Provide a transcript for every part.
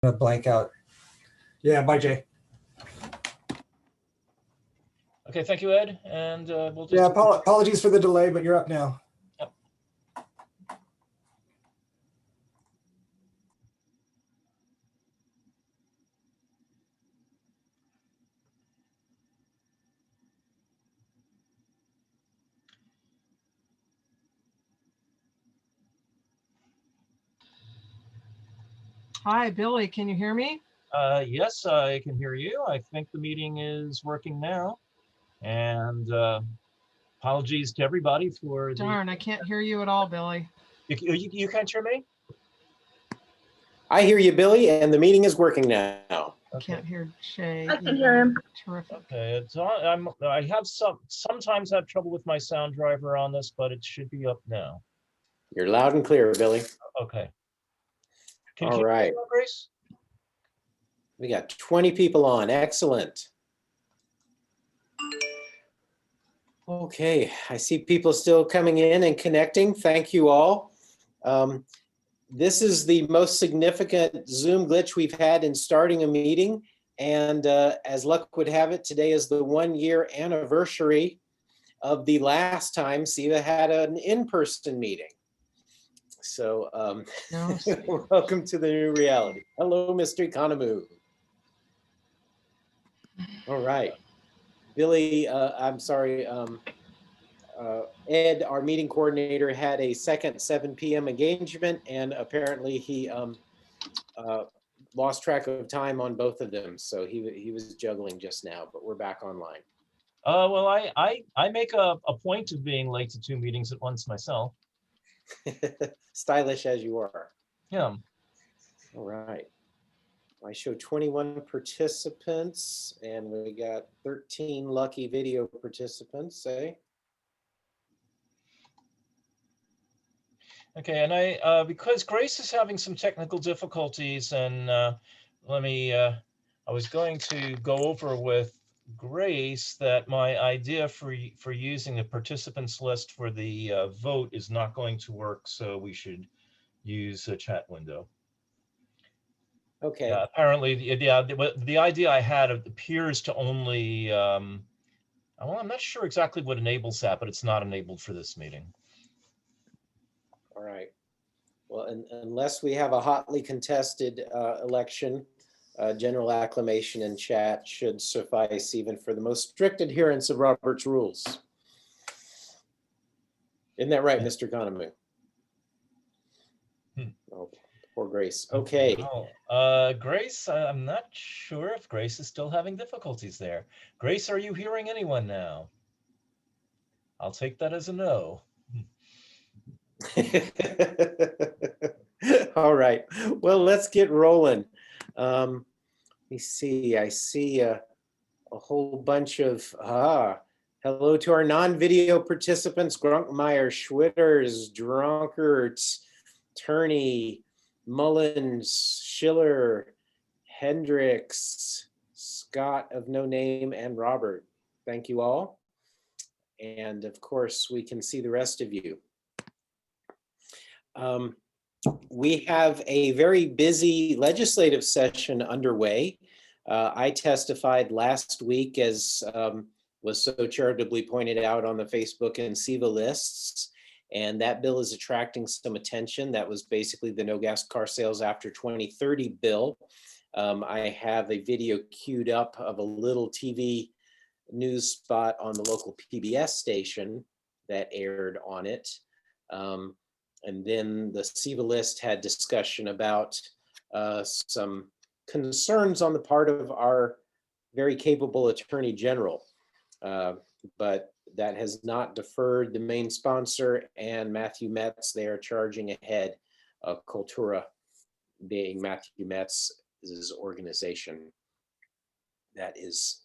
gonna blank out. Yeah, bye, Jay. Okay, thank you, Ed. And we'll just. Yeah, apologies for the delay, but you're up now. Yep. Hi, Billy, can you hear me? Yes, I can hear you. I think the meeting is working now. And apologies to everybody for Darn, I can't hear you at all, Billy. You can't hear me? I hear you, Billy, and the meeting is working now. Okay. Can't hear Shay. I can hear him. Terrific. Okay, it's on. I have sometimes have trouble with my sound driver on this, but it should be up now. You're loud and clear, Billy. Okay. All right. Grace? We got 20 people on. Excellent. Okay, I see people still coming in and connecting. Thank you all. This is the most significant Zoom glitch we've had in starting a meeting. And as luck would have it, today is the 1-year anniversary of the last time SEVA had an in-person meeting. So welcome to the new reality. Hello, Mr. Economou. All right. Billy, I'm sorry, Ed, our meeting coordinator, had a second 7 p.m. engagement, and apparently he lost track of time on both of them. So he was juggling just now, but we're back online. Well, I make a point of being late to 2 meetings at once myself. Stylish as you are. Yeah. All right. I show 21 participants, and we got 13 lucky video participants, say. Okay, and I because Grace is having some technical difficulties, and I was going to go over with Grace that my idea for using the participants list for the vote is not going to work, so we should use a chat window. Okay. Yeah, apparently, the idea I had appears to only, well, I'm not sure exactly what enables that, but it's not enabled for this meeting. All right. Well, unless we have a hotly contested election, general acclamation in chat should suffice even for the most strict adherence of Robert's rules. Isn't that right, Mr. Economou? Oh, poor Grace. Okay. Grace, I'm not sure if Grace is still having difficulties there. Grace, are you hearing anyone now? I'll take that as a no. All right. Well, let's get rolling. Let me see. I see a whole bunch of hello to our non-video participants: Grunkmeyer, Schwitters, Dronkerts, Turney, Mullins, Schiller, Hendricks, Scott of no name, and Robert. Thank you all. And of course, we can see the rest of you. We have a very busy legislative session underway. I testified last week, as was so charitably pointed out on the Facebook and SEVA lists, and that bill is attracting some attention. That was basically the no gas car sales after 2030 bill. I have a video queued up of a little TV news spot on the local PBS station that aired on it. And then the SEVA list had discussion about some concerns on the part of our very capable Attorney General. But that has not deferred the main sponsor and Matthew Metz. They are charging ahead, Cultura being Matthew Metz's organization. That is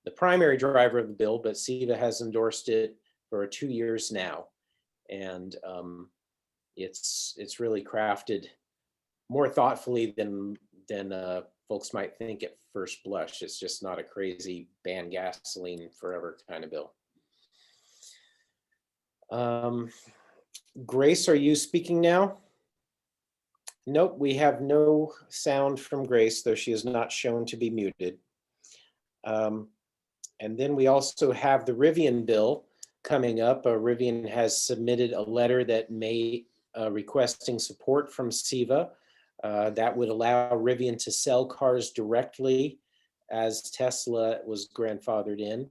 the primary driver of the bill, but SEVA has endorsed it for 2 years now. And it's really crafted more thoughtfully than folks might think at first blush. It's just not a crazy ban gasoline forever kind of bill. Grace, are you speaking now? Nope, we have no sound from Grace, though she is not shown to be muted. And then we also have the Rivian bill coming up. Rivian has submitted a letter that may requesting support from SEVA. That would allow Rivian to sell cars directly as Tesla was grandfathered in.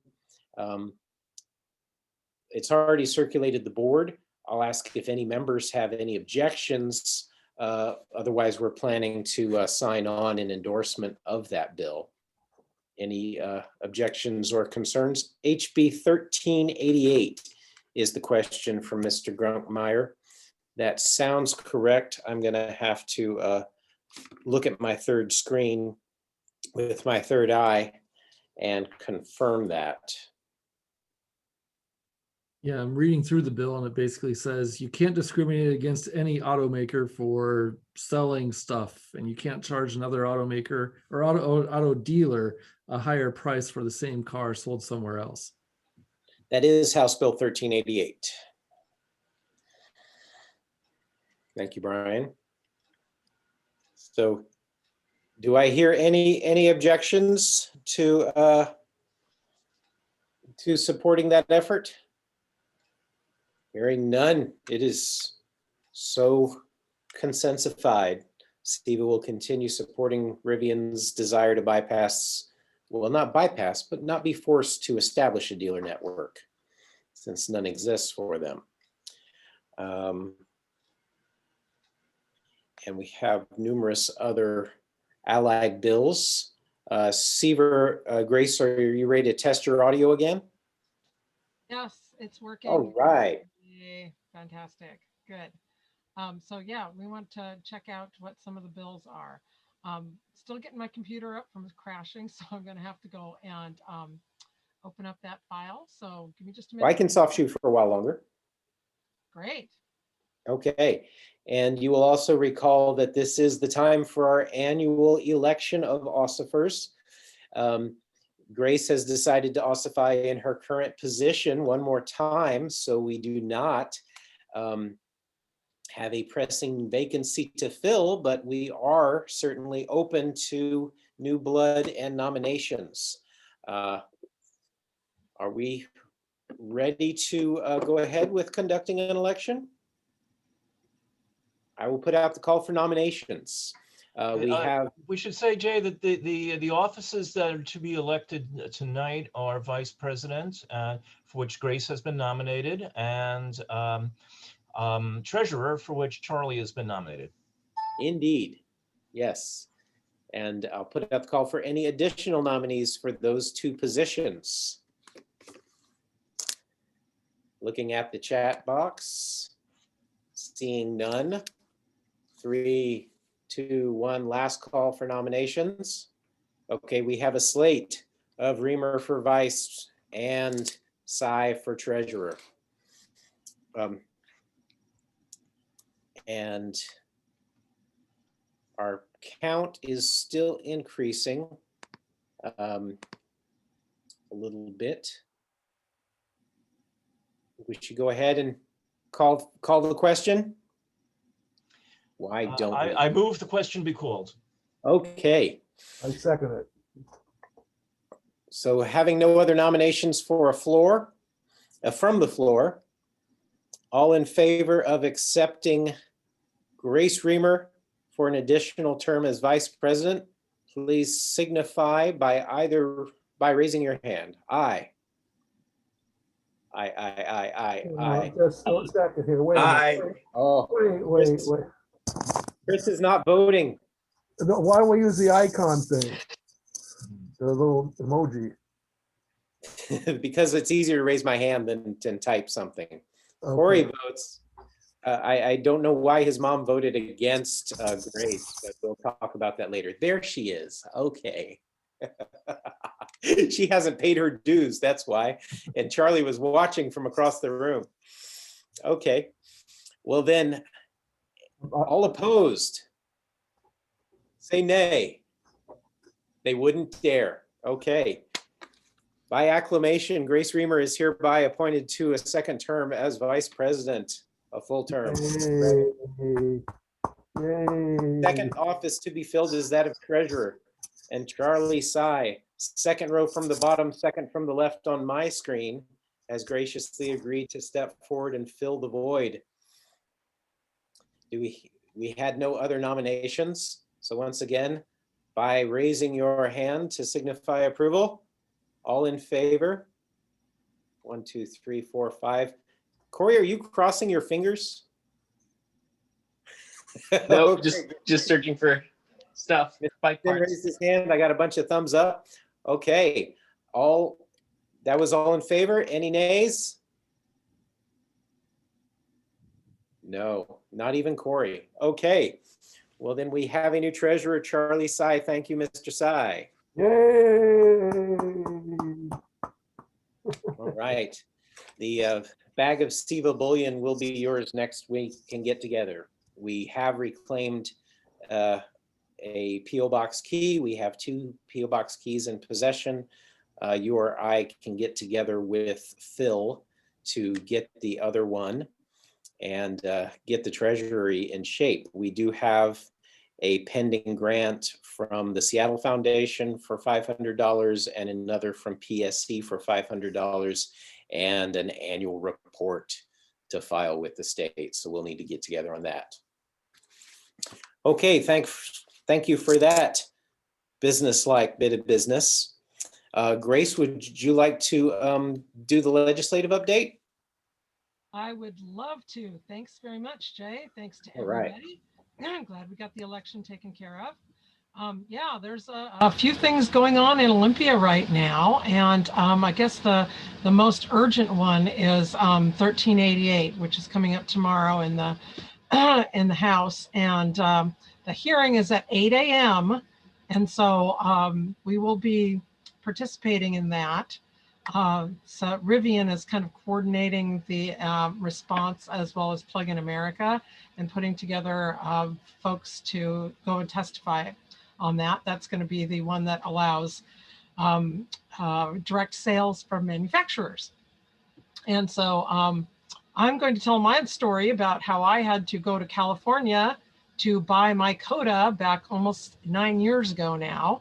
It's already circulated the board. I'll ask if any members have any objections. Otherwise, we're planning to sign on in endorsement of that bill. Any objections or concerns? HB 1388 is the question from Mr. Grunkmeyer. That sounds correct. I'm going to have to look at my third screen with my third eye and confirm that. Yeah, I'm reading through the bill and it basically says you can't discriminate against any automaker for selling stuff, and you can't charge another automaker or auto dealer a higher price for the same car sold somewhere else. That is House Bill 1388. Thank you, Brian. So do I hear any objections to supporting that effort? Hearing none, it is so consensified. SEVA will continue supporting Rivian's desire to bypass, well, not bypass, but not be forced to establish a dealer network, since none exists for them. And we have numerous other allied bills. SEVA, Grace, are you ready to test your audio again? Yes, it's working. All right. Yay, fantastic. Good. So yeah, we want to check out what some of the bills are. Still getting my computer up from crashing, so I'm going to have to go and open up that file. So give me just a minute. Well, I can soft shoe for a while longer. Great. Okay. And you will also recall that this is the time for our annual election of Ossifers. Grace has decided to ossify in her current position one more time, so we do not have a pressing vacancy to fill, but we are certainly open to new blood and nominations. Are we ready to go ahead with conducting an election? I will put out the call for nominations. We should say, Jay, that the offices that are to be elected tonight are vice president, for which Grace has been nominated, and treasurer, for which Charlie has been nominated. Indeed, yes. And I'll put out the call for any additional nominees for those two positions. Looking at the chat box, seeing none. 3, 2, 1, last call for nominations. Okay, we have a slate of Reamer for vice and Sy for treasurer. And our count is still increasing a little bit. We should go ahead and call the question. Why don't we? I move the question be called. Okay. I second it. So having no other nominations for a floor, from the floor, all in favor of accepting Grace Reamer for an additional term as vice president, please signify by raising your hand. Aye. Aye. Just a second here. Wait a minute. Oh, Wait. Chris is not voting. No, why don't we use the icon thing? The little emoji. Because it's easier to raise my hand than type something. Okay. Corey votes. I don't know why his mom voted against Grace, but we'll talk about that later. There she is. Okay. She hasn't paid her dues, that's why. And Charlie was watching from across the room. Okay. Well then, all opposed, say nay. They wouldn't dare. Okay. By acclamation, Grace Reamer is hereby appointed to a second term as vice president, a full term. Hey. Yay. Second office to be filled is that of treasurer. And Charlie Sy, second row from the bottom, second from the left on my screen, has graciously agreed to step forward and fill the void. We had no other nominations. So once again, by raising your hand to signify approval, all in favor? 1, 2, 3, 4, 5. Corey, are you crossing your fingers? Nope, Okay. just searching for stuff. Bike Tim parts. raised his hand. I got a bunch of thumbs up. Okay, that was all in favor. Any nays? No, not even Corey. Okay, well then we have a new treasurer, Charlie Sy. Thank you, Mr. Sy. Yay. All right, the bag of SEVA bullion will be yours next week. Can get together. We have reclaimed a PO box key. We have 2 PO box keys in possession. You or I can get together with Phil to get the other one and get the treasury in shape. We do have a pending grant from the Seattle Foundation for $500 and another from PSC for $500 and an annual report to file with the state. So we'll need to get together on that. Okay, thank you for that business-like bit of business. Grace, would you like to do the legislative update? I would love to. Thanks very much, Jay. Thanks to All right. everybody. I'm glad we got the election taken care of. Yeah, there's a few things going on in Olympia right now, and I guess the most urgent one is 1388, which is coming up tomorrow in the in the House, and the hearing is at 8 a.m. and so we will be participating in that. So Rivian is kind of coordinating the response as well as Plug in America and putting together folks to go and testify on that. That's going to be the one that allows direct sales from manufacturers. And so I'm going to tell my story about how I had to go to California to buy my Coda back almost 9 years ago now,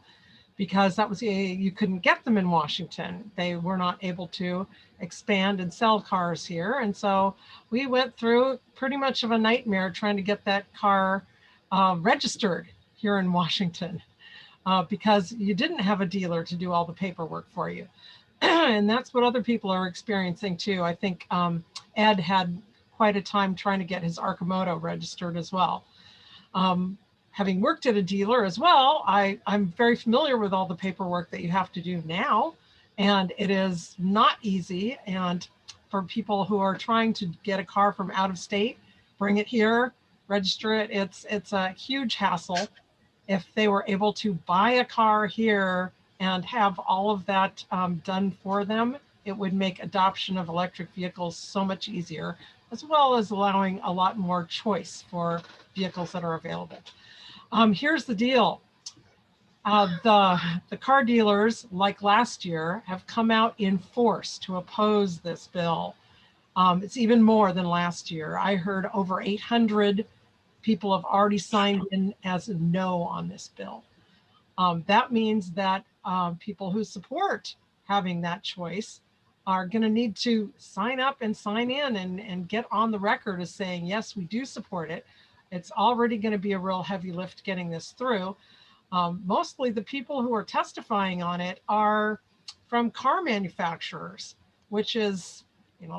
because that was you couldn't get them in Washington. They were not able to expand and sell cars here. And so we went through pretty much of a nightmare trying to get that car registered here in Washington because you didn't have a dealer to do all the paperwork for you. And that's what other people are experiencing too. I think Ed had quite a time trying to get his Arcimoto registered as well. Having worked at a dealer as well, I'm very familiar with all the paperwork that you have to do now, and it is not easy. And for people who are trying to get a car from out of state, bring it here, register it, it's a huge hassle. If they were able to buy a car here and have all of that done for them, it would make adoption of electric vehicles so much easier, as well as allowing a lot more choice for vehicles that are available. Here's the deal. The car dealers, like last year, have come out in force to oppose this bill. It's even more than last year. I heard over 800 people have already signed in as a no on this bill. That means that people who support having that choice are going to need to sign up and sign in and get on the record as saying, yes, we do support it. It's already going to be a real heavy lift getting this through. Mostly the people who are testifying on it are from car manufacturers, which is,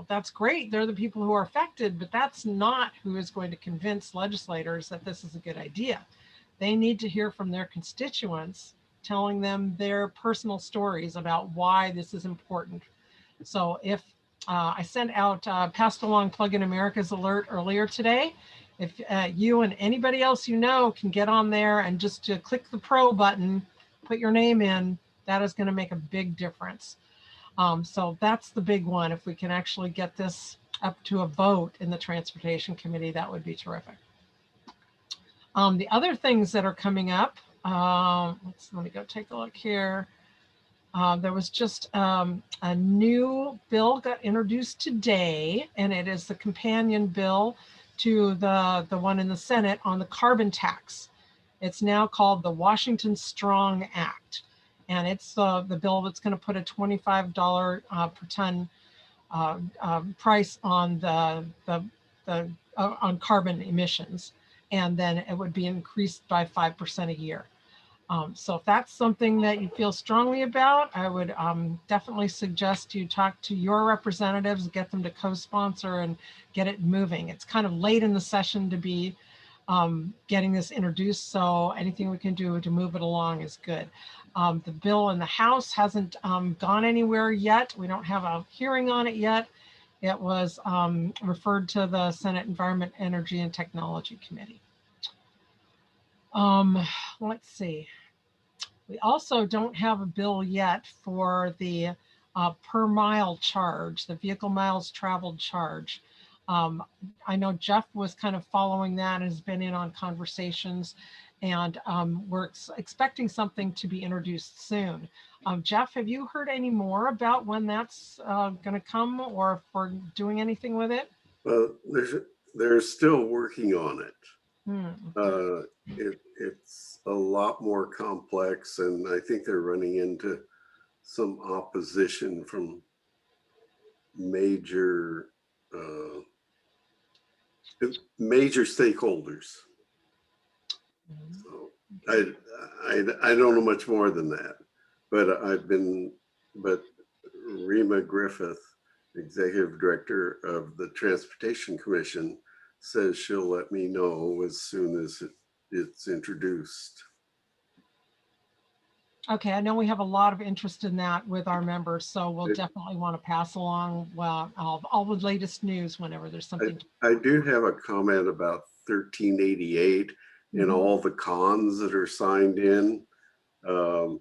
that's great. They're the people who are affected, but that's not who is going to convince legislators that this is a good idea. They need to hear from their constituents telling them their personal stories about why this is important. So if I sent out, passed along Plug in America's alert earlier today, if you and anybody else you know can get on there and just to click the pro button, put your name in, that is going to make a big difference. So that's the big one. If we can actually get this up to a vote in the Transportation Committee, that would be terrific. The other things that are coming up, let me go take a look here. There was just a new bill got introduced today, and it is the companion bill to the one in the Senate on the carbon tax. It's now called the Washington Strong Act. And it's the bill that's going to put a $25 per ton price on on carbon emissions. And then it would be increased by 5% a year. So if that's something that you feel strongly about, I would definitely suggest you talk to your representatives, get them to co-sponsor and get it moving. It's kind of late in the session to be getting this introduced, so anything we can do to move it along is good. The bill in the House hasn't gone anywhere yet. We don't have a hearing on it yet. It was referred to the Senate Environment, Energy, and Technology Committee. Let's see. We also don't have a bill yet for the per mile charge, the vehicle miles traveled charge. I know Jeff was kind of following that, has been in on conversations, and we're expecting something to be introduced soon. Jeff, have you heard any more about when that's going to come, or if we're doing anything with it? Well, they're still working on it. It's a lot more complex, and I think they're running into some opposition from major stakeholders. So I don't know much more than that, but Rima Griffith, Executive Director of the Transportation Commission, says she'll let me know as soon as it's introduced. Okay, I know we have a lot of interest in that with our members, so we'll definitely want to pass along all the latest news whenever there's something. I do have a comment about 1388 and all the cons that are signed in. I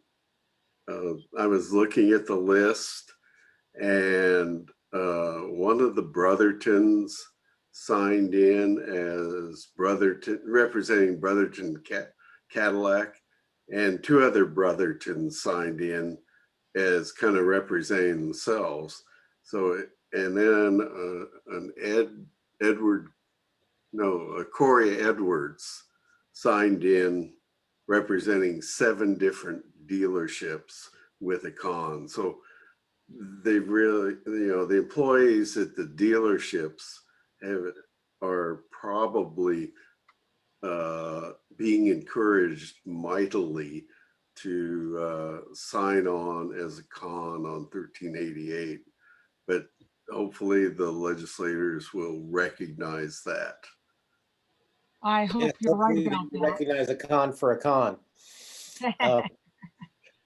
was looking at the list, and one of the Brothertons signed in as Brotherton, representing Brotherton Cadillac, and two other Brothertons signed in as kind of representing themselves. So, and then Corey Edwards signed in representing 7 different dealerships with a con. So they really, the employees at the dealerships are probably being encouraged mightily to sign on as a con on 1388, but hopefully the legislators will recognize that. I hope you're right about that. Recognize a con for a con.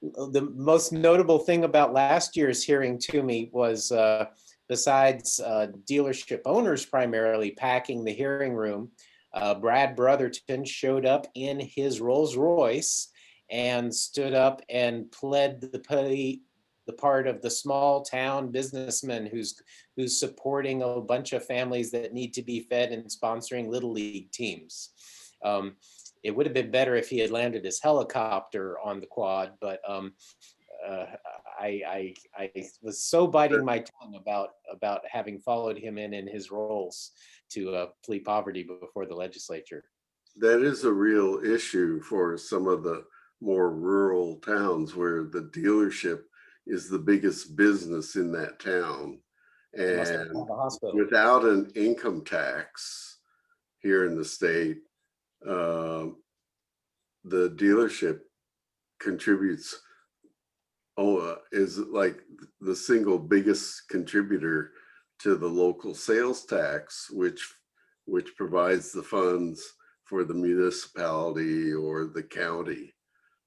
The most notable thing about last year's hearing to me was, besides dealership owners primarily packing the hearing room, Brad Brotherton showed up in his Rolls Royce and stood up and pled the part of the small town businessman who's supporting a bunch of families that need to be fed and sponsoring Little League teams. It would have been better if he had landed his helicopter on the quad, but I was so biting my tongue about having followed him in his roles to flee poverty before the legislature. That is a real issue for some of the more rural towns where the dealership is the biggest business in that town. And without an income tax here in the state, the dealership contributes, is like the single biggest contributor to the local sales tax, which provides the funds for the municipality or the county.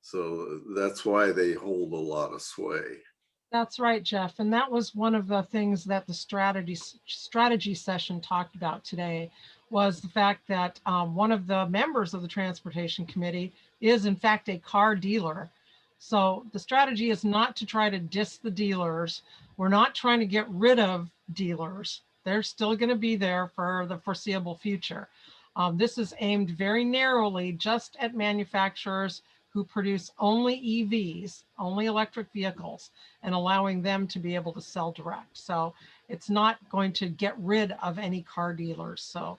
So that's why they hold a lot of sway. That's right, Jeff. And that was one of the things that the strategy session talked about today, was the fact that one of the members of the Transportation Committee is in fact a car dealer. So the strategy is not to try to diss the dealers. We're not trying to get rid of dealers. They're still going to be there for the foreseeable future. This is aimed very narrowly just at manufacturers who produce only EVs, only electric vehicles, and allowing them to be able to sell direct. So it's not going to get rid of any car dealers. So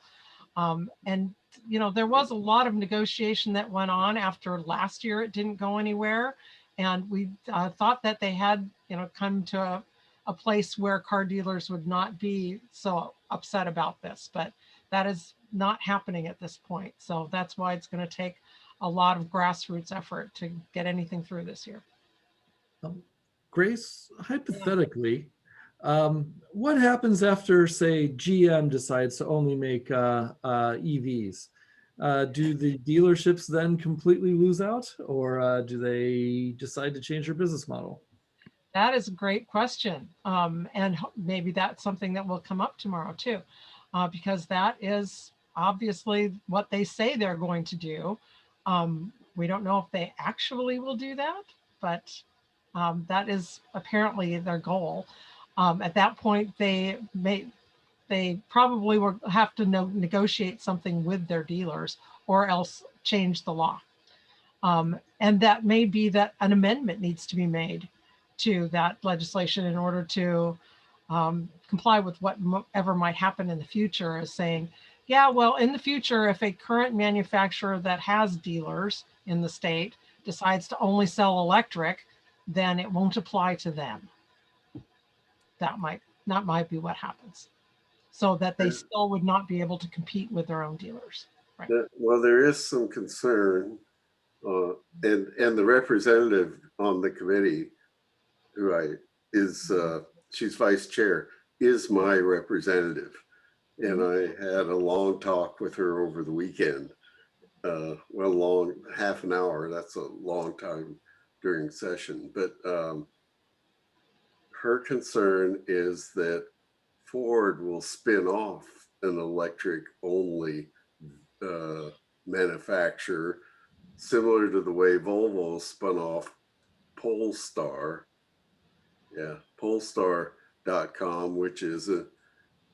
And, you know, there was a lot of negotiation that went on after last year. It didn't go anywhere. And we thought that they had, you know, come to a place where car dealers would not be so upset about this, but that is not happening at this point. So that's why it's going to take a lot of grassroots effort to get anything through this year. Grace, hypothetically, what happens after, say, GM decides to only make EVs? Do the dealerships then completely lose out, or do they decide to change their business model? That is a great question. And maybe that's something that will come up tomorrow too, because that is obviously what they say they're going to do. We don't know if they actually will do that, but that is apparently their goal. At that point, they probably will have to negotiate something with their dealers or else change the law. And that may be that an amendment needs to be made to that legislation in order to comply with whatever might happen in the future, as saying, yeah, well, in the future, if a current manufacturer that has dealers in the state decides to only sell electric, then it won't apply to them. That might be what happens, so that they still would not be able to compete with their own dealers. Right. Well, there is some concern, and the representative on the committee, she's vice chair, is my representative. And I had a long talk with her over the weekend. Long, half an hour, that's a long time during session. But her concern is that Ford will spin off an electric only manufacturer, similar to the way Volvo spun off Polestar. Yeah, Polestar.com, which is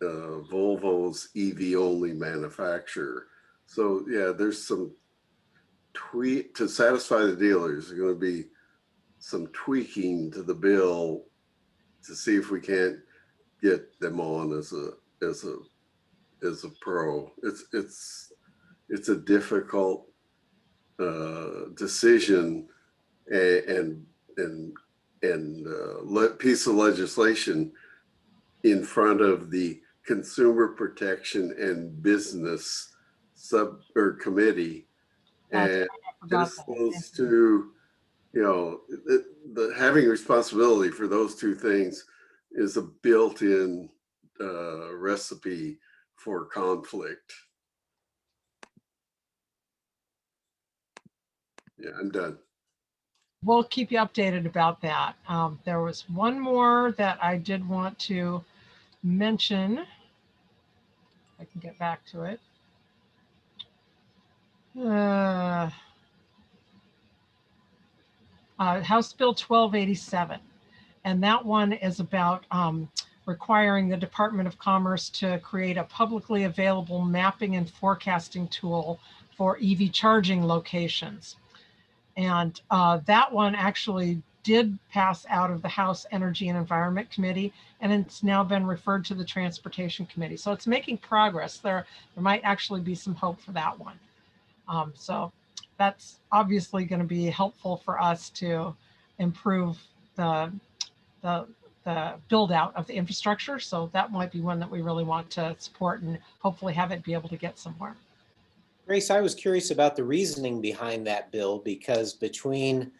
Volvo's EV only manufacturer. So yeah, there's some to satisfy the dealers. There's going to be some tweaking to the bill to see if we can't get them on as a pro. It's a difficult decision and piece of legislation in front of the Consumer Protection and Business committee. And just those two, you know, the having responsibility for those two things is a built-in recipe for conflict. Yeah, I'm done. We'll keep you updated about that. There was one more that I did want to mention. I can get back to it. House Bill 1287. And that one is about requiring the Department of Commerce to create a publicly available mapping and forecasting tool for EV charging locations. And that one actually did pass out of the House Energy and Environment Committee, and it's now been referred to the Transportation Committee. So it's making progress. There might actually be some hope for that one. So that's obviously going to be helpful for us to improve the build out of the infrastructure. So that might be one that we really want to support and hopefully have it be able to get somewhere. Grace, I was curious about the reasoning behind that bill, because between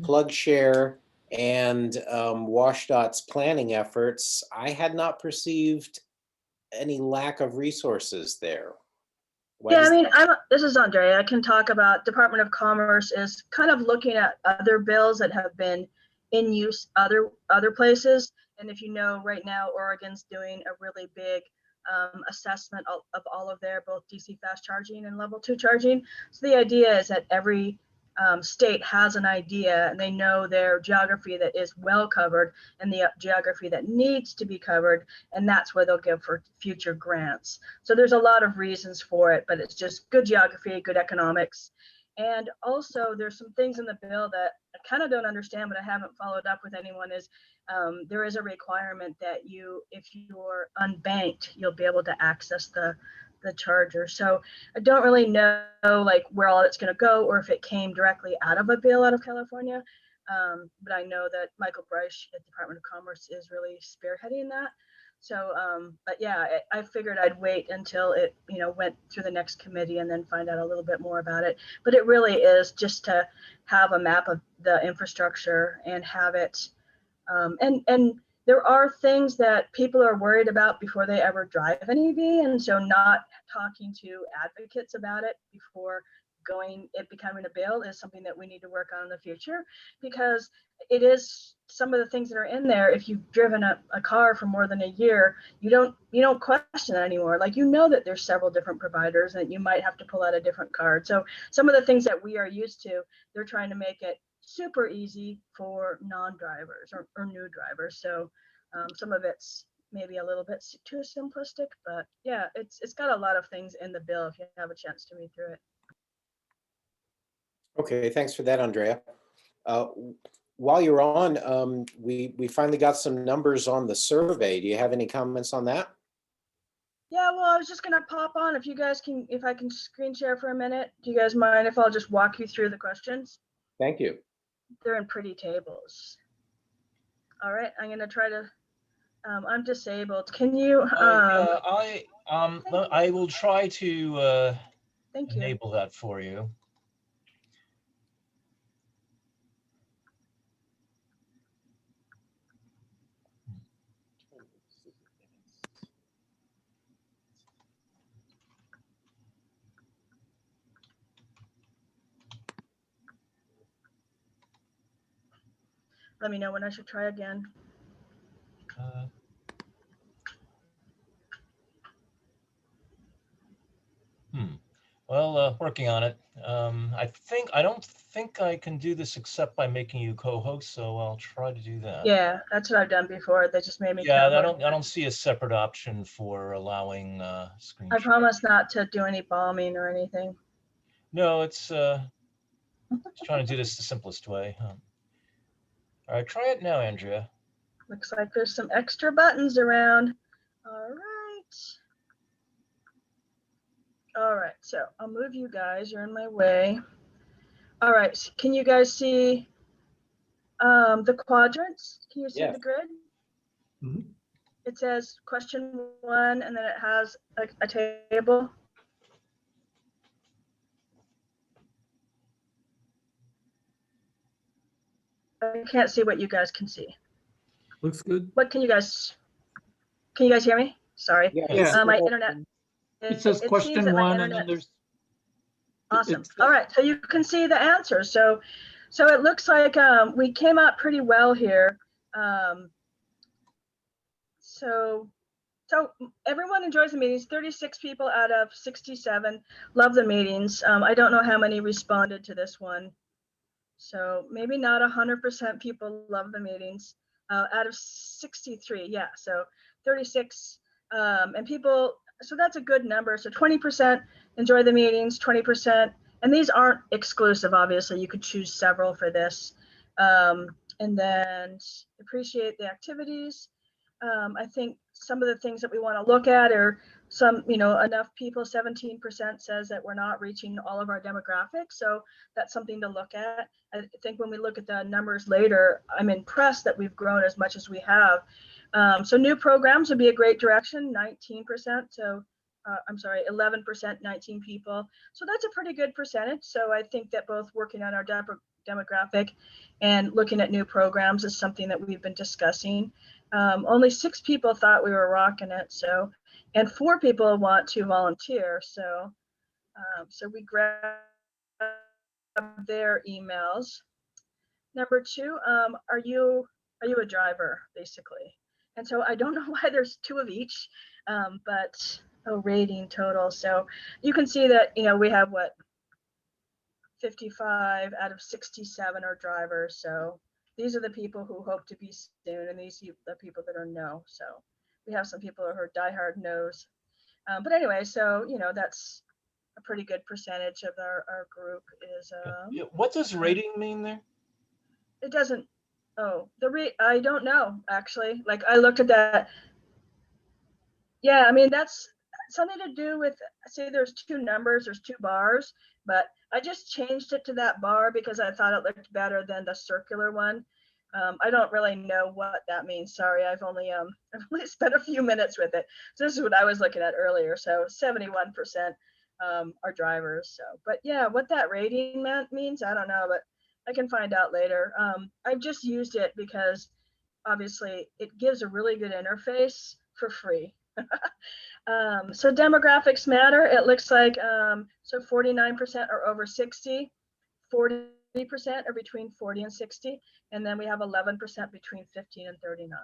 PlugShare and WashDOT's planning efforts, I had not perceived any lack of resources there. Yeah, I mean, this is Andrea. I can talk about Department of Commerce is kind of looking at other bills that have been in use other places. And if you know, right now, Oregon's doing a really big assessment of all of their both DC fast charging and level 2 charging. So the idea is that every state has an idea and they know their geography that is well covered and the geography that needs to be covered, and that's where they'll give for future grants. So there's a lot of reasons for it, but it's just good geography, good economics. And also there's some things in the bill that I kind of don't understand, but I haven't followed up with anyone, is there is a requirement that if you're unbanked, you'll be able to access the the charger. So I don't really know like where all it's going to go or if it came directly out of a bill out of California. But I know that Michael Bryce at the Department of Commerce is really spearheading that. So, but yeah, I figured I'd wait until it, went through the next committee and then find out a little bit more about it. But it really is just to have a map of the infrastructure and have it. And there are things that people are worried about before they ever drive an EV. And so not talking to advocates about it before it becoming a bill is something that we need to work on in the future, because it is some of the things that are in there. If you've driven a car for more than a year, you don't question it anymore. Like, that there's several different providers and you might have to pull out a different card. So some of the things that we are used to, they're trying to make it super easy for non-drivers or new drivers. So some of it's maybe a little bit too simplistic, but yeah, it's got a lot of things in the bill if you have a chance to read through it. Okay, thanks for that, Andrea. While you're on, we finally got some numbers on the survey. Do you have any comments on that? Yeah, well, I was just gonna pop on if I can screen share for a minute. Do you guys mind if I'll just walk you through the questions? Thank you. They're in pretty tables. All right, I'm gonna try to, I'm disabled. Can you, Yeah, I will try to thank you. enable that for you. Let me know when I should try again. Well, working on it. I don't think I can do this except by making you co-host, so I'll try to do that. Yeah, that's what I've done before. They just made me. Yeah, I don't see a separate option for allowing screen I share. promise not to do any bombing or anything. No, it's trying to do this the simplest way. All right, try it now, Andrea. Looks like there's some extra buttons around. All right. All right, so I'll move you guys. You're in my way. All right, so can you guys see the quadrants? Can you see the grid? Mm-hmm. It says question 1, and then it has a table. I can't see what you guys can see. Looks good. What can you guys hear me? Sorry. Yeah. My internet. It says question 1 and then there's. Awesome. All right, so you can see the answers. So it looks like we came out pretty well here. So everyone enjoys the meetings. 36 people out of 67 love the meetings. I don't know how many responded to this one. So maybe not 100% people love the meetings. Out of 63, yeah, so 36 and people, so that's a good number. So 20% enjoy the meetings, 20%, and these aren't exclusive, obviously, you could choose several for this. And then appreciate the activities. I think some of the things that we want to look at are enough people, 17% says that we're not reaching all of our demographics. So that's something to look at. I think when we look at the numbers later, I'm impressed that we've grown as much as we have. So new programs would be a great direction, 19%. So I'm sorry, 11%, 19 people. So that's a pretty good percentage. So I think that both working on our demographic and looking at new programs is something that we've been discussing. Only 6 people thought we were rocking it. So, and 4 people want to volunteer. So, so we grab their emails. Number 2, are you a driver, basically? And so I don't know why there's 2 of each, but rating total. So you can see that, we have 55 out of 67 are drivers. So these are the people who hope to be soon, and these are the people that are no. So we have some people who are diehard no's. But anyway, so, that's a pretty good percentage of our group is. What does rating mean there? It doesn't. Oh, I don't know, actually. Like, I looked at that. Yeah, I mean, that's something to do with, say there's two numbers, there's two bars, but I just changed it to that bar because I thought it looked better than the circular one. I don't really know what that means. Sorry, I've only spent a few minutes with it. So this is what I was looking at earlier. So 71% are drivers. So, but yeah, what that rating means, I don't know, but I can find out later. I've just used it because obviously it gives a really good interface for free. So demographics matter. It looks like so 49% are over 60, 40% are between 40 and 60, and then we have 11% between 15 and 39.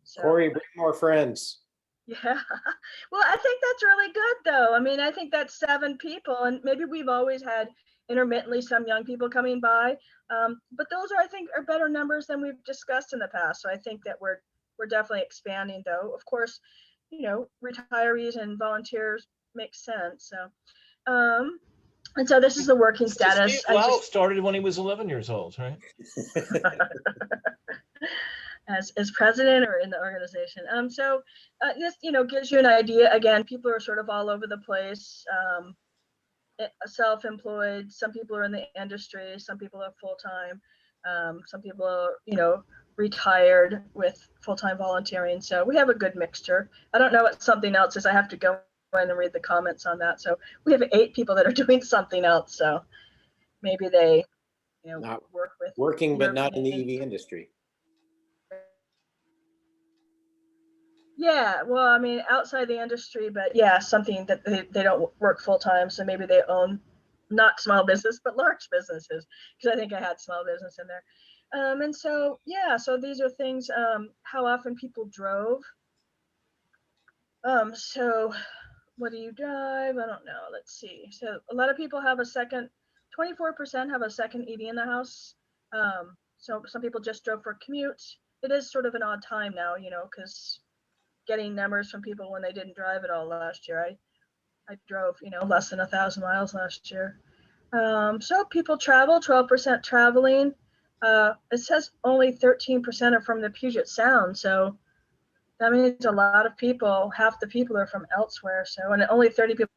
So, Corey, bring more friends. yeah, well, I think that's really good though. I mean, I think that's 7 people, and maybe we've always had intermittently some young people coming by, but those are, I think, are better numbers than we've discussed in the past. So I think that we're definitely expanding though. Of course, you know, retirees and volunteers make sense. So, and so this is the working status. Steve Lau started when he was 11 years old, right? as president or in the organization. So this, you know, gives you an idea. Again, people are sort of all over the place. Self-employed. Some people are in the industry. Some people are full-time. Some people are, you know, retired with full-time volunteering. So we have a good mixture. I don't know what something else is. I have to go in and read the comments on that. So we have 8 people that are doing something else. So maybe they, you know, Not work with working, but not in the EV industry. Yeah, well, I mean, outside the industry, but yeah, something that they don't work full time. So maybe they own not small business, but large businesses, because I think I had small business in there. And so, yeah, so these are things, how often people drove. So what do you drive? I don't know. Let's see. So a lot of people have a second, 24% have a second EV in the house. So some people just drove for commutes. It is sort of an odd time now, you know, because getting numbers from people when they didn't drive at all last year. I drove, you know, less than 1,000 miles last year. So people travel, 12% traveling. It says only 13% are from the Puget Sound. So that means a lot of people, half the people are from elsewhere. So, and only 30 people.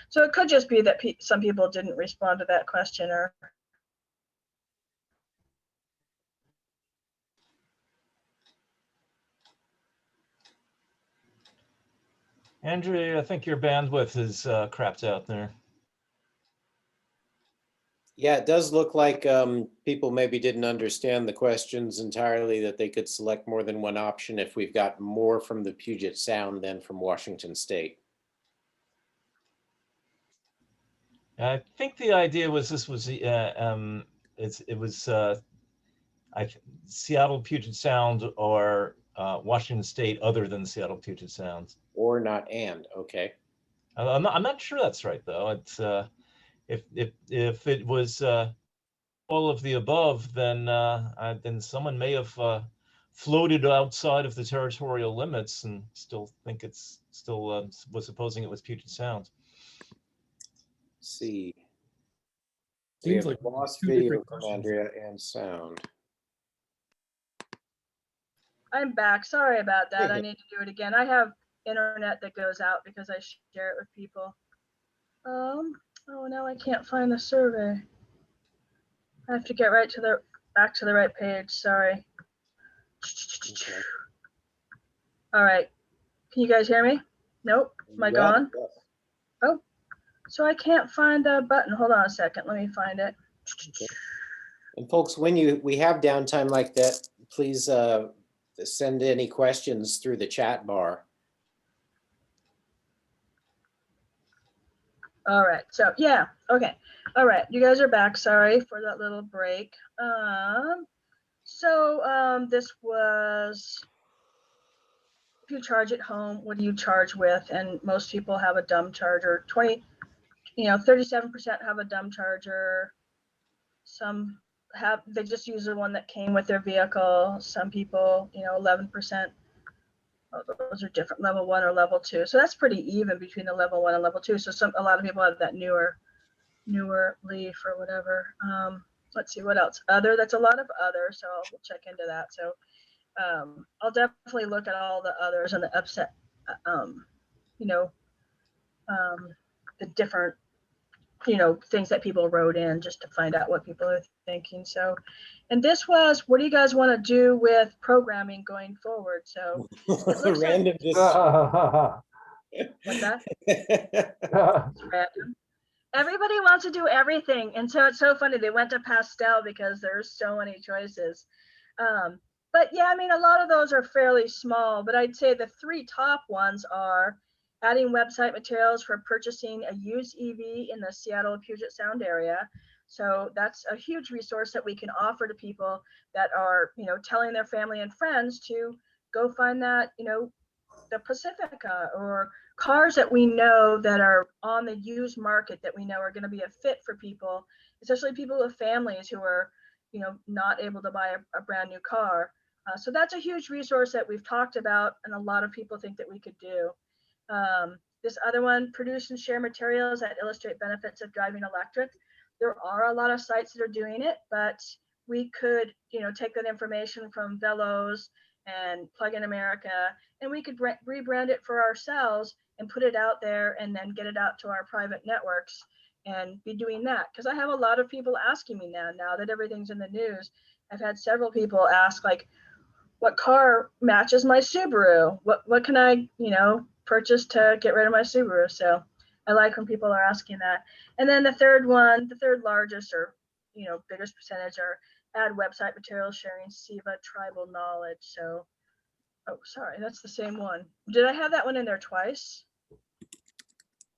So it could just be that some people didn't respond to that question or. Andrea, I think your bandwidth is crapped out there. Yeah, it does look like people maybe didn't understand the questions entirely, that they could select more than one option if we've got more from the Puget Sound than from Washington State. I think the idea was this was Seattle Puget Sound or Washington State other than Seattle Puget Sound. Or not and, okay. I'm not sure that's right though. It's if it was all of the above, then someone may have floated outside of the territorial limits and still think it's still was supposing it was Puget Sound. Let's see. Seems We like have lost two video different from questions. Andrea and sound. I'm back. Sorry about that. I need to do it again. I have internet that goes out because I share it with people. Oh, now I can't find the survey. I have to get back to the right page. Sorry. Okay. All right. Can you guys hear me? Nope. Am I gone? Yes. Oh, so I can't find the button. Hold on a second. Let me find it. Okay. And folks, when we have downtime like that, please send any questions through the chat bar. All right. So yeah. Okay. All right. You guys are back. Sorry for that little break. This was, if you charge at home, what do you charge with? And most people have a dumb charger. 37% have a dumb charger. Some they just use the one that came with their vehicle. Some people, 11%. Those are different, level 1 or level 2. So that's pretty even between the level 1 and level 2. So a lot of people have that newer Leaf or whatever. Let's see what else. Other, that's a lot of other. So we'll check into that. So I'll definitely look at all the others and the upset, you know, the different, you know, things that people wrote in just to find out what people are thinking. So, and this was, what do you guys want to do with programming going forward? So Random just. what's that? It's random. Everybody wants to do everything. And so it's so funny. They went to pastel because there's so many choices. But yeah, I mean, a lot of those are fairly small, but I'd say the 3 top ones are adding website materials for purchasing a used EV in the Seattle Puget Sound area. So that's a huge resource that we can offer to people that are, you know, telling their family and friends to go find that, you know, the Pacifica or cars that we know that are on the used market that we know are going to be a fit for people, especially people with families who are, you know, not able to buy a brand new car. So that's a huge resource that we've talked about, and a lot of people think that we could do. This other one, produce and share materials that illustrate benefits of driving electric. There are a lot of sites that are doing it, but we could, you know, take that information from Velos and Plug in America, and we could rebrand it for ourselves and put it out there and then get it out to our private networks and be doing that. Because I have a lot of people asking me now that everything's in the news. I've had several people ask, like, what car matches my Subaru? What can I, you know, purchase to get rid of my Subaru? So I like when people are asking that. And then the third one, the third largest or, you know, biggest percentage are add website materials sharing SEVA tribal knowledge. So, oh, sorry, that's the same one. Did I have that one in there twice?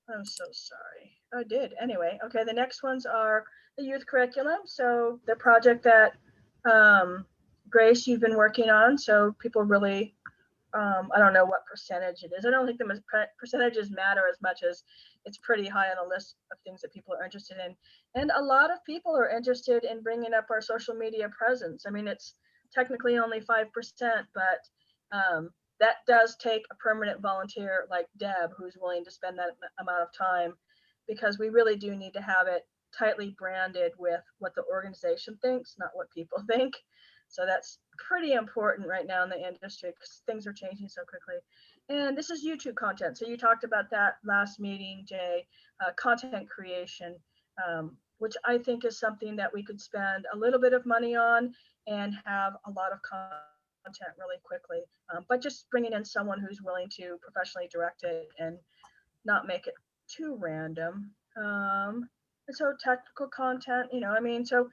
I'm so sorry. I did. Anyway, okay, the next ones are the youth curriculum. So the project that Grace, you've been working on. So people really, I don't know what percentage it is. I don't think the percentages matter as much as it's pretty high on the list of things that people are interested in. And a lot of people are interested in bringing up our social media presence. I mean, it's technically only 5%, but that does take a permanent volunteer like Deb, who's willing to spend that amount of time, because we really do need to have it tightly branded with what the organization thinks, not what people think. So that's pretty important right now in the industry because things are changing so quickly. And this is YouTube content. So you talked about that last meeting, Jay, content creation, which I think is something that we could spend a little bit of money on and have a lot of content really quickly. But just bringing in someone who's willing to professionally direct it and not make it too random. And so technical content, you know, I mean, so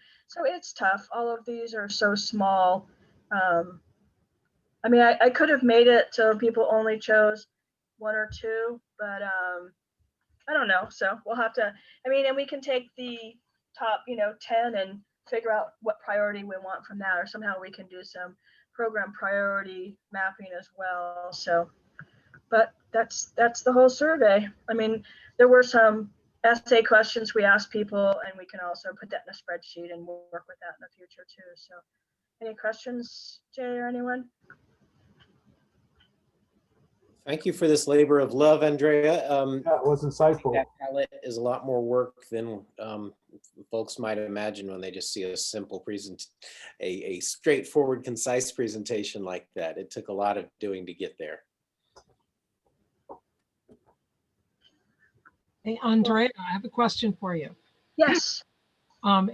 it's tough. All of these are so small. I mean, I could have made it so people only chose 1 or 2, but I don't know. So we'll have to, I mean, and we can take the top, you know, 10 and figure out what priority we want from that, or somehow we can do some program priority mapping as well. So, but that's the whole survey. I mean, there were some essay questions we asked people, and we can also put that in a spreadsheet and we'll work with that in the future too. So any questions, Jay, or anyone? Thank you for this labor of love, Andrea. That was insightful. That palette is a lot more work than folks might imagine when they just see a simple a straightforward, concise presentation like that. It took a lot of doing to get there. Hey, Andrea, I have a question for you. Yes.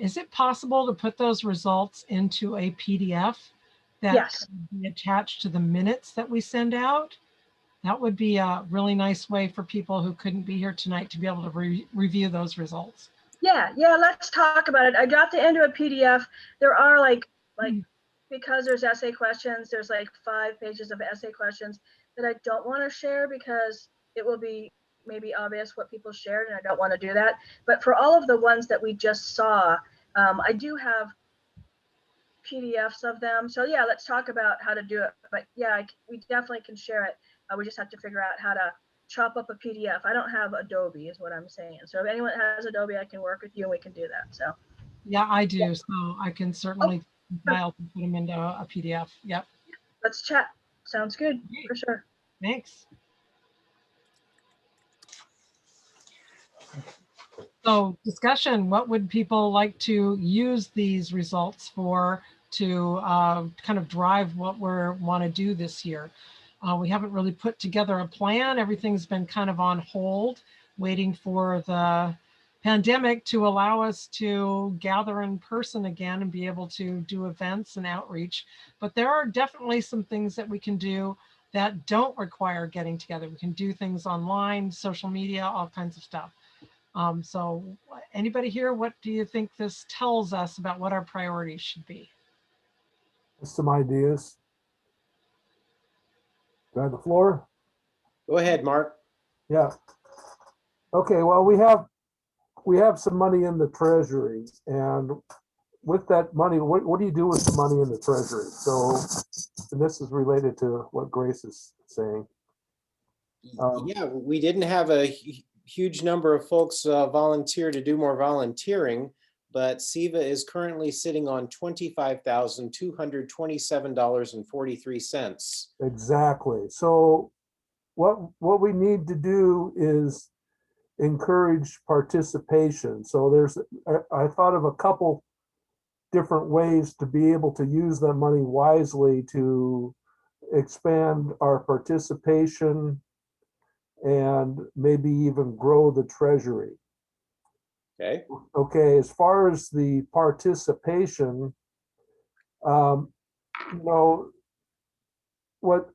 Is it possible to put those results into a PDF that Yes. can be attached to the minutes that we send out? That would be a really nice way for people who couldn't be here tonight to be able to review those results. Yeah, let's talk about it. I dropped it into a PDF. There are like because there's essay questions, there's like 5 pages of essay questions that I don't want to share because it will be maybe obvious what people shared, and I don't want to do that. But for all of the ones that we just saw, I do have PDFs of them. So yeah, let's talk about how to do it. But yeah, we definitely can share it. We just have to figure out how to chop up a PDF. I don't have Adobe is what I'm saying. So if anyone has Adobe, I can work with you and we can do that. So yeah, I do. So I can certainly compile and put them into a PDF. Yep. Let's chat. Sounds good. Okay. For sure. Thanks. So discussion, what would people like to use these results for to kind of drive what we want to do this year. We haven't really put together a plan. Everything's been kind of on hold, waiting for the pandemic to allow us to gather in person again and be able to do events and outreach. But there are definitely some things that we can do that don't require getting together. We can do things online, social media, all kinds of stuff. So anybody here, what do you think this tells us about what our priorities should be? Some ideas. Do I have the floor? Go ahead, Mark. Yeah. Okay, well, we have some money in the treasury, and with that money, what do you do with the money in the treasury? So, and this is related to what Grace is saying. Yeah, we didn't have a huge number of folks volunteer to do more volunteering, but SEVA is currently sitting on $25,227.43. Exactly. So what we need to do is encourage participation. So I thought of a couple different ways to be able to use that money wisely to expand our participation and maybe even grow the treasury. Okay. Okay, as far as the participation, you know, what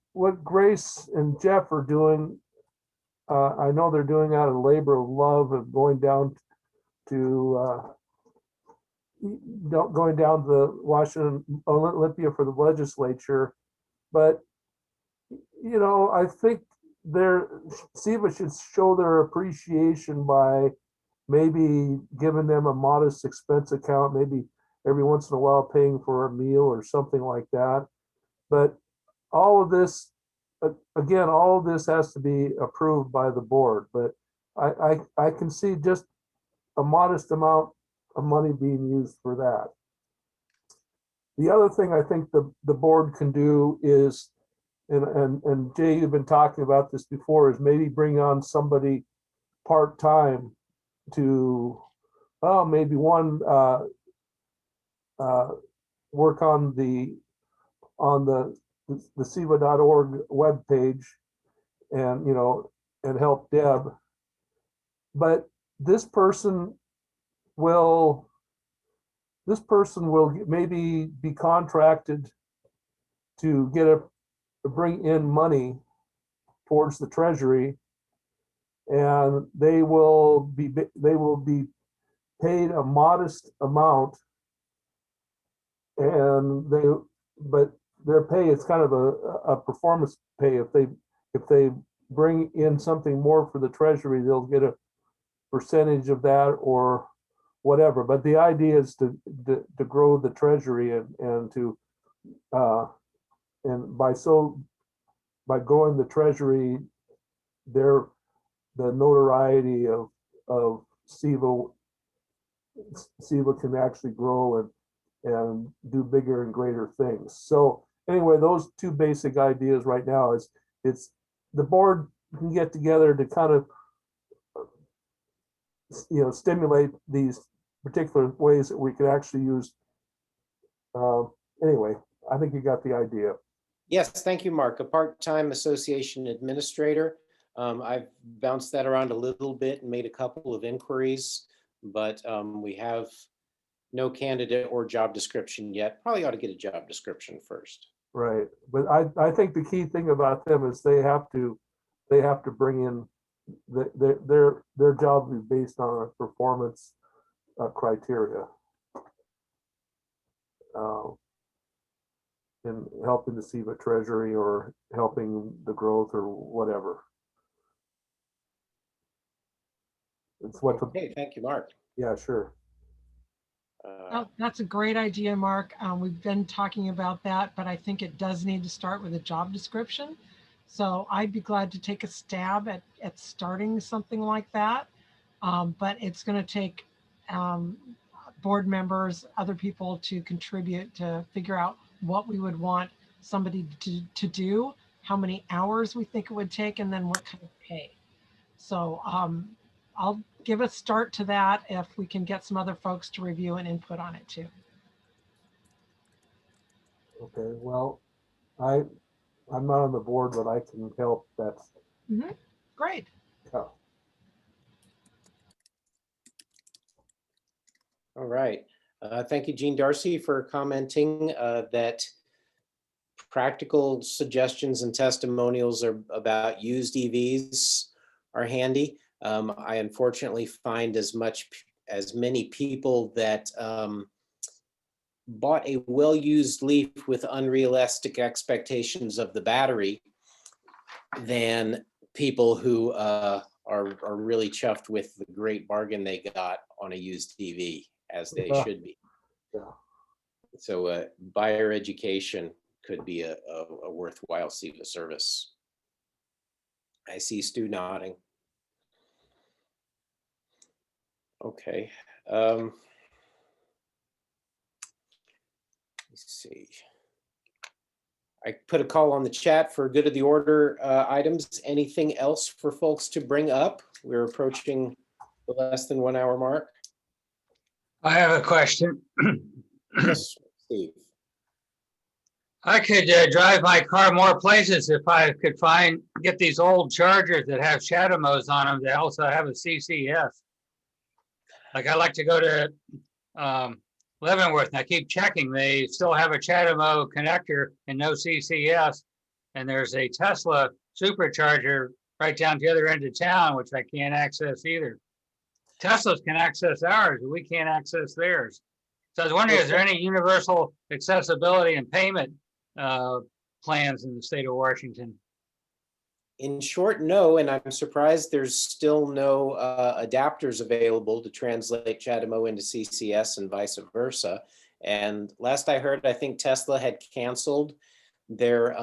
Grace and Jeff are doing, I know they're doing out of labor of love of going down to the Washington Olympia for the legislature, but you know, I think SEVA should show their appreciation by maybe giving them a modest expense account, maybe every once in a while paying for a meal or something like that. But all of this, again, all of this has to be approved by the board. But I can see just a modest amount of money being used for that. The other thing I think the board can do is, and Jay, you've been talking about this before, is maybe bring on somebody part-time to, maybe one work on the SEVA.org webpage and, you know, and help Deb. But this person will maybe be contracted to bring in money towards the treasury, and they will be paid a modest amount, but their pay is kind of a performance pay. If they bring in something more for the treasury, they'll get a percentage of that or whatever. But the idea is to grow the treasury and by growing the treasury, the notoriety of SEVA can actually grow and do bigger and greater things. So anyway, those two basic ideas right now is the board can get together to kind of, you know, stimulate these particular ways that we could actually use. Anyway, I think you got the idea. Yes, thank you, Mark. A part-time association administrator. I've bounced that around a little bit and made a couple of inquiries, but we have no candidate or job description yet. Probably ought to get a job description first. Right, but I think the key thing about them is they have to bring in their job will be based on a performance criteria. In helping the SEVA treasury or helping the growth or whatever. It's what. Okay, thank you, Mark. Yeah, sure. Oh, that's a great idea, Mark. We've been talking about that, but I think it does need to start with a job description. So I'd be glad to take a stab at starting something like that. But it's going to take board members, other people to contribute to figure out what we would want somebody to do, how many hours we think it would take, and then what kind of pay. So I'll give a start to that if we can get some other folks to review and input on it too. Okay, well, I'm not on the board, but I can help. That's Great. tough. All right. Thank you, Jean Darcy, for commenting that practical suggestions and testimonials about used EVs are handy. I unfortunately find as many people that bought a well-used Leaf with unrealistic expectations of the battery than people who are really chuffed with the great bargain they got on a used EV, as they should be. Yeah. So buyer education could be a worthwhile SEVA service. I see Stu nodding. Okay. Let's see. I put a call on the chat for good of the order items. Anything else for folks to bring up? We're approaching the less than 1 hour mark. I have a question. Yes, Steve. I could drive my car more places if I could get these old Chargers that have CHAdeMOs on them that also have a CCS. Like I like to go to Leavenworth and I keep checking. They still have a CHAdeMO connector and no CCS. And there's a Tesla supercharger right down the other end of town, which I can't access either. Teslas can access ours, but we can't access theirs. So I was wondering, is there any universal accessibility and payment plans in the state of Washington? In short, no, and I'm surprised there's still no adapters available to translate CHAdeMO into CCS and vice versa. And last I heard, I think Tesla had canceled their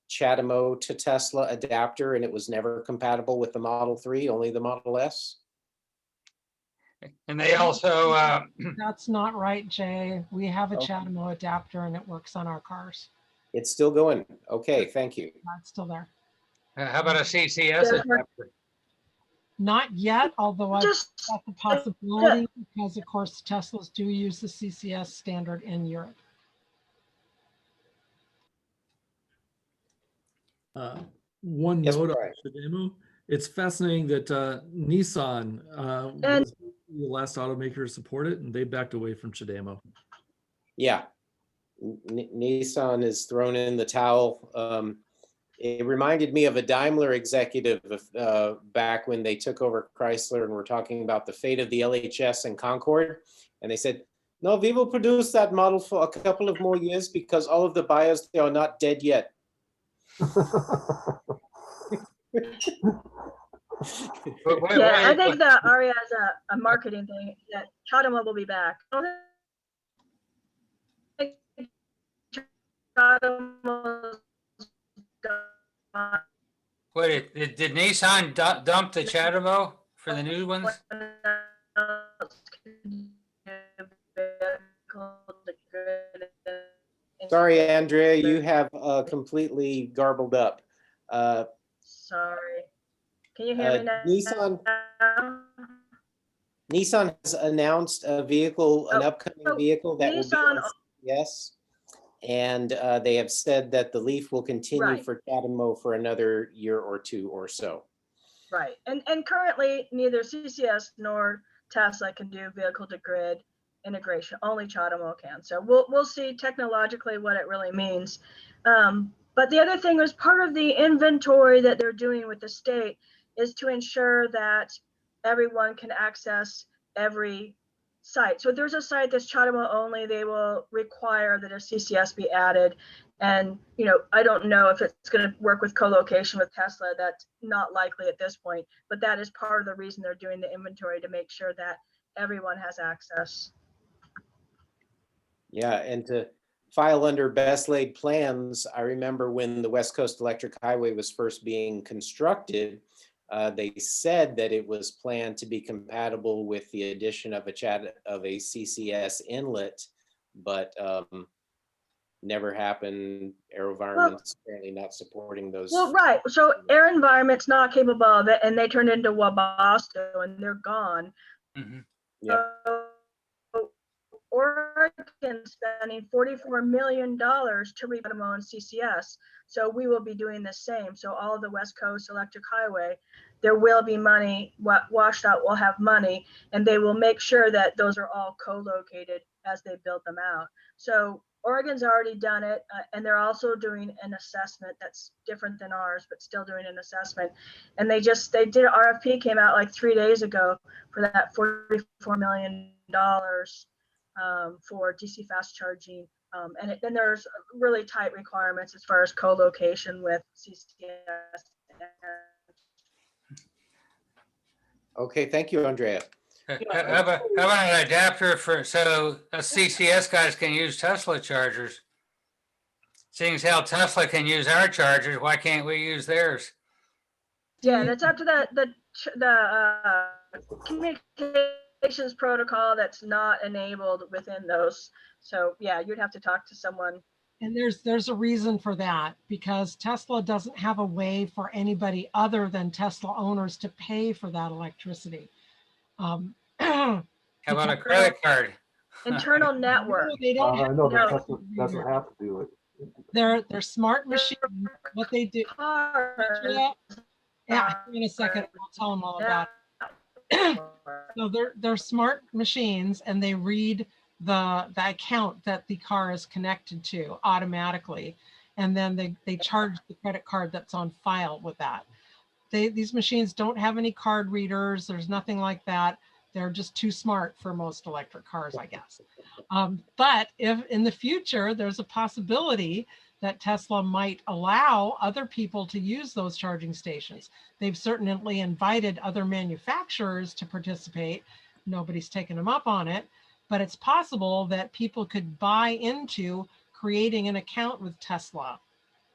CHAdeMO to Tesla adapter, and it was never compatible with the Model 3, only the Model S. And they also That's not right, Jay. We have a CHAdeMO adapter and it works on our cars. It's still going. Okay, thank you. It's still there. how about a CCS adapter? Not yet, although I've got the possibility because, of course, Teslas do use the CCS standard in Europe. One Yes, note on Brian. CHAdeMO. It's fascinating that Nissan was the last automaker to support it, and they backed away from CHAdeMO. Yeah, Nissan has thrown in the towel. It reminded me of a Daimler executive back when they took over Chrysler and were talking about the fate of the LHS and Concorde. And they said, no, we will produce that model for a couple of more years because all of the buyers, they are not dead yet. I think that Aria has a marketing thing that CHAdeMO will be back. I don't think CHAdeMO's gone. Wait, did Nissan dump the CHAdeMO for the new ones? Sorry, Andrea, you have completely garbled up. Sorry. Can you hear me now? Nissan has announced a vehicle, an upcoming vehicle that will be yes, and they have said that the Leaf will continue for CHAdeMO for another year or two or so. Right, and currently neither CCS nor Tesla can do vehicle to grid integration. Only CHAdeMO can. So we'll see technologically what it really means. But the other thing was part of the inventory that they're doing with the state is to ensure that everyone can access every site. So if there's a site that's CHAdeMO only, they will require that a CCS be added. And, you know, I don't know if it's going to work with co-location with Tesla. That's not likely at this point, but that is part of the reason they're doing the inventory, to make sure that everyone has access. Yeah, and to file under best laid plans, I remember when the West Coast Electric Highway was first being constructed, they said that it was planned to be compatible with the addition of a CCS inlet, but never happened. AeroVironment's apparently not supporting those. Well, right. So Air Environment's not capable of it, and they turned into Wabasto, and they're gone. Mm-hmm. Yeah. Oregon spending $44 million to rebuild Chademo and CCS. So we will be doing the same. So all of the West Coast Electric Highway, there will be money, WashDOT will have money, and they will make sure that those are all co-located as they build them out. So Oregon's already done it, and they're also doing an assessment that's different than ours, but still doing an assessment. And they did an RFP, came out like 3 days ago for that $44 million for DC fast charging. And then there's really tight requirements as far as co-location with CCS. Okay, thank you, Andrea. How about an adapter so us CCS guys can use Tesla chargers? Seeing as how Tesla can use our chargers, why can't we use theirs? Yeah, that's up to the communications protocol that's not enabled within those. So yeah, you'd have to talk to someone. And there's a reason for that, because Tesla doesn't have a way for anybody other than Tesla owners to pay for that electricity. How about a credit card? Internal network. No, they don't. I know, but no. Tesla doesn't have to do it. They're smart machines. What they do. Yeah, in a second, I'll tell them all about it. So they're smart machines, and they read the account that the car is connected to automatically, and then they charge the credit card that's on file with that. These machines don't have any card readers. There's nothing like that. They're just too smart for most electric cars, I guess. But if in the future there's a possibility that Tesla might allow other people to use those charging stations. They've certainly invited other manufacturers to participate. Nobody's taken them up on it, but it's possible that people could buy into creating an account with Tesla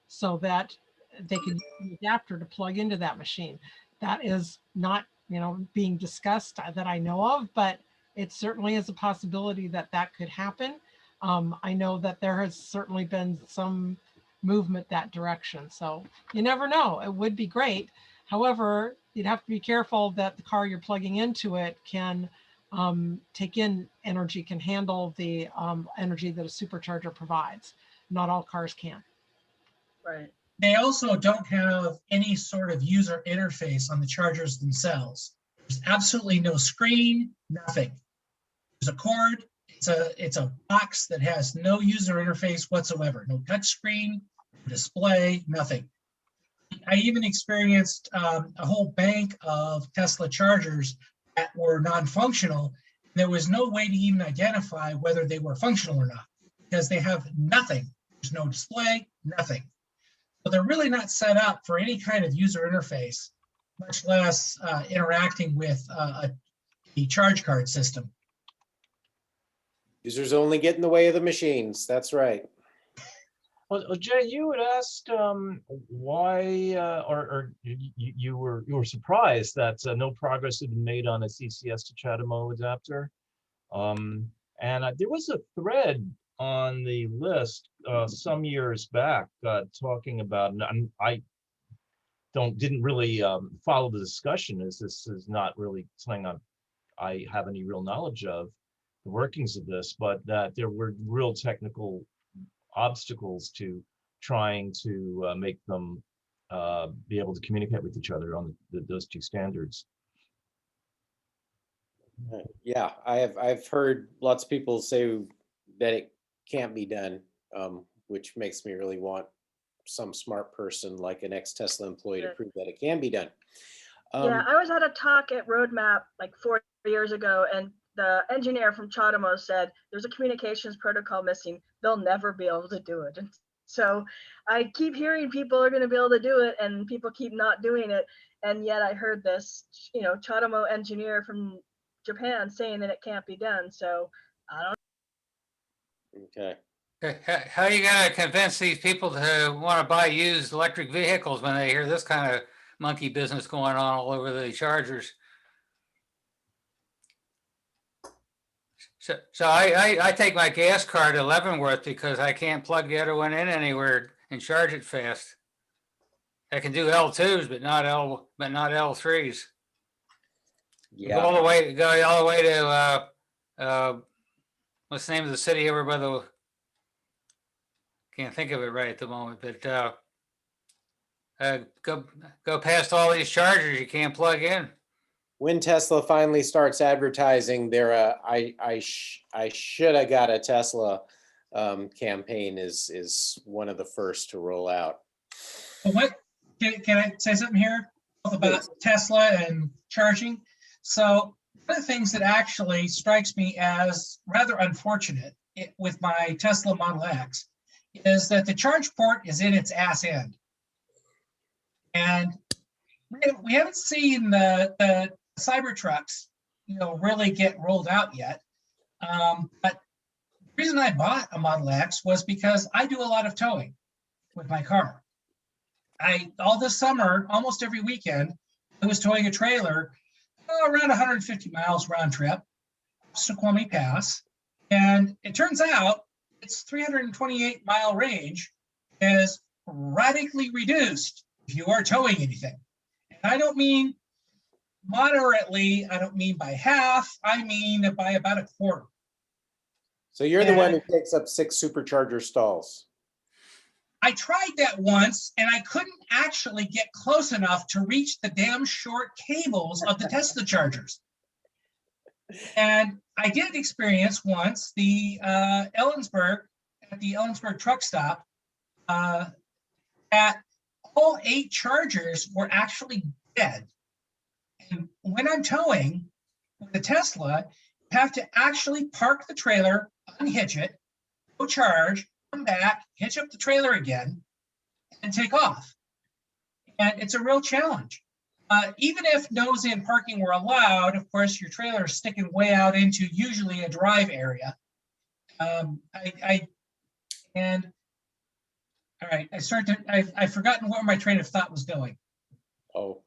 so that they could use an adapter to plug into that machine. That is not, being discussed that I know of, but it certainly is a possibility that that could happen. I know that there has certainly been some movement that direction. So you never know, it would be great. However, you'd have to be careful that the car you're plugging into it can take in energy, can handle the energy that a supercharger provides. Not all cars can. Right. They also don't have any sort of user interface on the chargers themselves. There's absolutely no screen, nothing. There's a cord. It's a box that has no user interface whatsoever. No touch screen, no display, nothing. I even experienced a whole bank of Tesla chargers that were non-functional. There was no way to even identify whether they were functional or not because they have nothing. There's no display, nothing. So they're really not set up for any kind of user interface, much less interacting with the charge card system. Users only get in the way of the machines. That's right. Well, Jay, you had asked why, or you were surprised that no progress had been made on a CCS to Chademo adapter, and there was a thread on the list some years back talking about, and I didn't really follow the discussion, as this is not really something I have any real knowledge of the workings of this, but that there were real technical obstacles to trying to make them be able to communicate with each other on those two standards. Yeah, I've heard lots of people say that it can't be done, which makes me really want some smart person like an ex-Tesla employee to prove that it can be done. Yeah, I was at a talk at Roadmap like 4 years ago, and the engineer from Chademo said there's a communications protocol missing. They'll never be able to do it. And so I keep hearing people are going to be able to do it, and people keep not doing it. And yet I heard this, Chademo engineer from Japan saying that it can't be done. So I don't know. Okay. How are you going to convince these people to want to buy used electric vehicles when they hear this kind of monkey business going on all over the chargers? So I take my gas car to Leavenworth because I can't plug the other one in anywhere and charge it fast. I can do L2s, but not L3s. Yeah. Go all the way to what's the name of the city over by the, can't think of it right at the moment, but go past all these chargers you can't plug in. When Tesla finally starts advertising their I should have got a Tesla campaign is one of the first to roll out. Well, what can I say something here about Tesla and charging? So one of the things that actually strikes me as rather unfortunate with my Tesla Model X is that the charge port is in its ass end. And we haven't seen the Cybertrucks, really get rolled out yet. But the reason I bought a Model X was because I do a lot of towing with my car. All this summer, almost every weekend, I was towing a trailer around 150 miles round trip, Snoqualmie Pass. And it turns out its 328-mile range is radically reduced if you are towing anything. And I don't mean moderately, I don't mean by half, I mean by about a quarter. So you're the one who takes up 6 supercharger stalls. I tried that once and I couldn't actually get close enough to reach the damn short cables of the Tesla chargers. And I did experience once the Ellensburg truck stop at all 8 chargers were actually dead. And when I'm towing with a Tesla, you have to actually park the trailer, unhitch it, go charge, come back, hitch up the trailer again, and take off. And it's a real challenge. Even if nose-in parking were allowed, of course, your trailer is sticking way out into usually a drive area. All right, I've forgotten where my train of thought was going. Oh.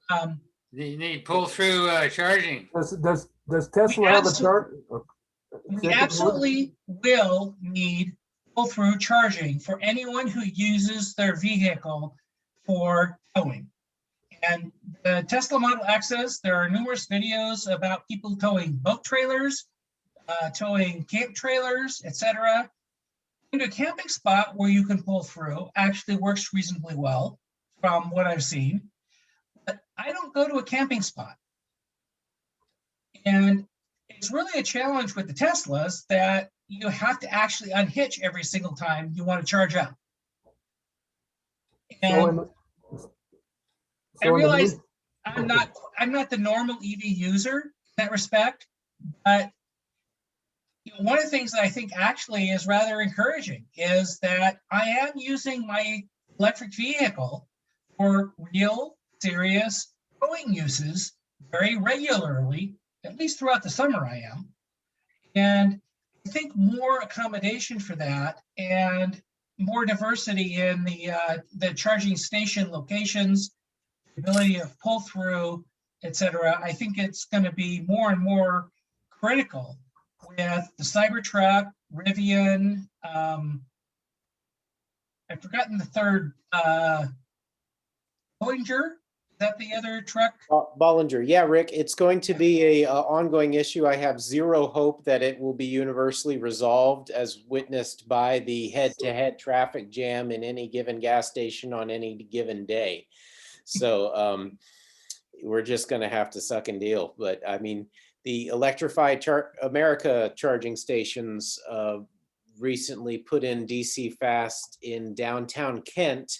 You need pull-through charging. Does Tesla have a charge? We absolutely will need pull-through charging for anyone who uses their vehicle for towing. And the Tesla Model X's, there are numerous videos about people towing boat trailers, towing camp trailers, etc. A camping spot where you can pull through actually works reasonably well from what I've seen. But I don't go to a camping spot. And it's really a challenge with the Teslas that you have to actually unhitch every single time you want to charge up. And I realize I'm not the normal EV user in that respect, but one of the things that I think actually is rather encouraging is that I am using my electric vehicle for real, serious towing uses very regularly, at least throughout the summer I am. And I think more accommodation for that and more diversity in the charging station locations, ability of pull through, etc. I think it's going to be more and more critical with the Cybertruck, Rivian. I've forgotten the third. Bollinger, is that the other truck? Bollinger, yeah, Rick. It's going to be a ongoing issue. I have zero hope that it will be universally resolved, as witnessed by the head-to-head traffic jam in any given gas station on any given day. So we're just going to have to suck and deal. But I mean, the Electrified America charging stations recently put in DC Fast in downtown Kent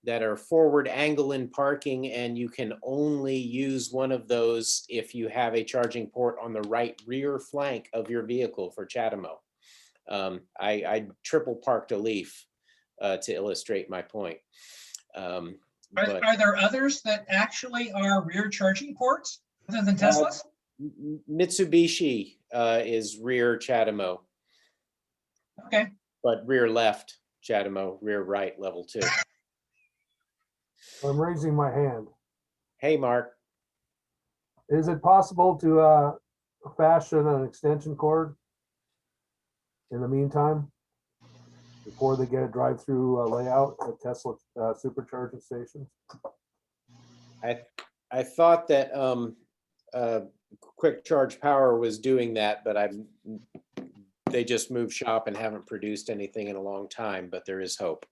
that are forward angle in parking, and you can only use one of those if you have a charging port on the right rear flank of your vehicle for CHAdeMO. I triple parked a Leaf to illustrate my point. Are there others that actually are rear charging ports other than Teslas? Mitsubishi is rear CHAdeMO. Okay. But rear left CHAdeMO, rear right level 2. I'm raising my hand. Hey, Mark. Is it possible to fashion an extension cord in the meantime before they get a drive-through layout at Tesla supercharging stations? I thought that Quick Charge Power was doing that, but I'm they just moved shop and haven't produced anything in a long time, but there is hope.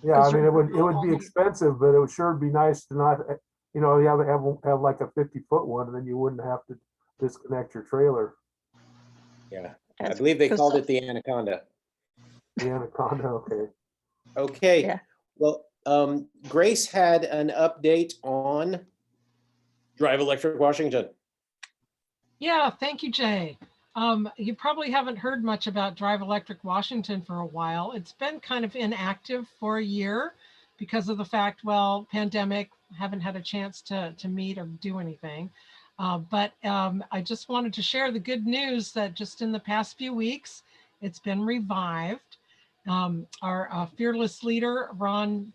Yeah, I mean, it would be expensive, but it would sure be nice to not, you know, you have like a 50-foot one, and then you wouldn't have to disconnect your trailer. Yeah, I believe they called it the Anaconda. The Anaconda, okay. Okay, Yeah. well, Grace had an update on Drive Electric Washington. Yeah, thank you, Jay. You probably haven't heard much about Drive Electric Washington for a while. It's been kind of inactive for a year because of the fact, well, pandemic, haven't had a chance to meet or do anything. But I just wanted to share the good news that just in the past few weeks, it's been revived. Our fearless leader, Ron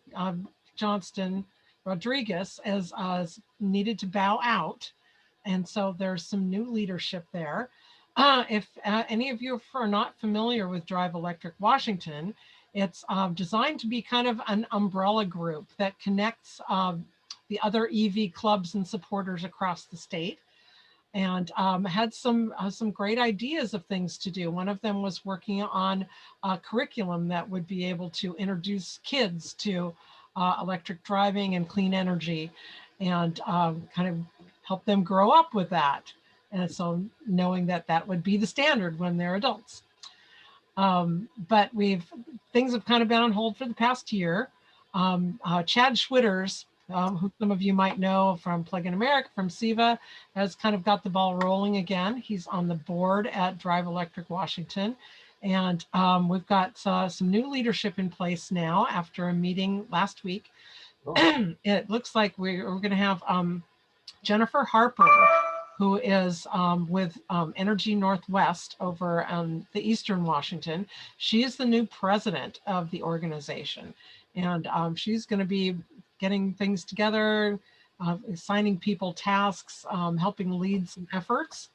Johnston Rodriguez, has needed to bow out. And so there's some new leadership there. If any of you are not familiar with Drive Electric Washington, it's designed to be kind of an umbrella group that connects the other EV clubs and supporters across the state, and had some great ideas of things to do. One of them was working on a curriculum that would be able to introduce kids to electric driving and clean energy, and kind of help them grow up with that. And so knowing that that would be the standard when they're adults. But things have kind of been on hold for the past year. Chad Schwitters, who some of you might know from Plug-in America, from SEVA, has kind of got the ball rolling again. He's on the board at Drive Electric Washington. And we've got some new leadership in place now after a meeting last week. Oh. It looks like we're going to have Jennifer Harper, who is with Energy Northwest over the Eastern Washington. She is the new president of the organization. And she's going to be getting things together, assigning people tasks, helping lead some efforts.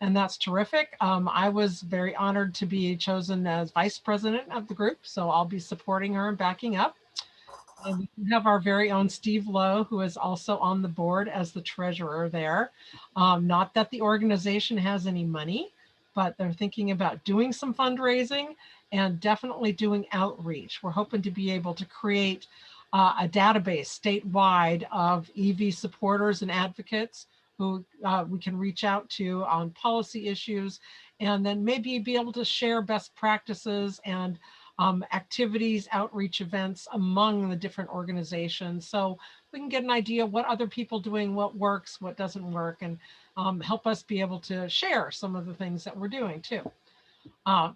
And that's terrific. I was very honored to be chosen as vice president of the group, so I'll be supporting her and backing up. We have our very own Steve Lowe, who is also on the board as the treasurer there. Not that the organization has any money, but they're thinking about doing some fundraising and definitely doing outreach. We're hoping to be able to create a database statewide of EV supporters and advocates who we can reach out to on policy issues, and then maybe be able to share best practices and activities, outreach events among the different organizations. So we can get an idea of what other people doing, what works, what doesn't work, and help us be able to share some of the things that we're doing too.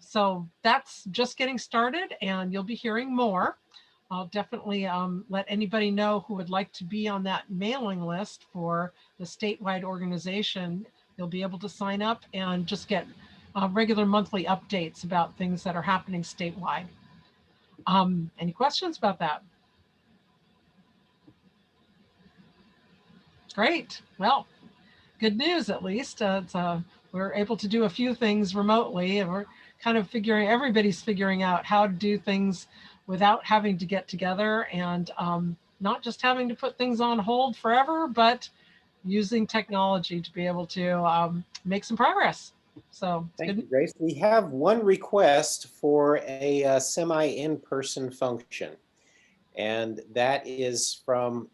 So that's just getting started, and you'll be hearing more. I'll definitely let anybody know who would like to be on that mailing list for the statewide organization. You'll be able to sign up and just get regular monthly updates about things that are happening statewide. Any questions about that? Great. Well, good news at least. We're able to do a few things remotely, and we're kind of everybody's figuring out how to do things without having to get together, and not just having to put things on hold forever, but using technology to be able to make some progress. So thank you, Grace. We have one request for a semi-in-person function, and that is from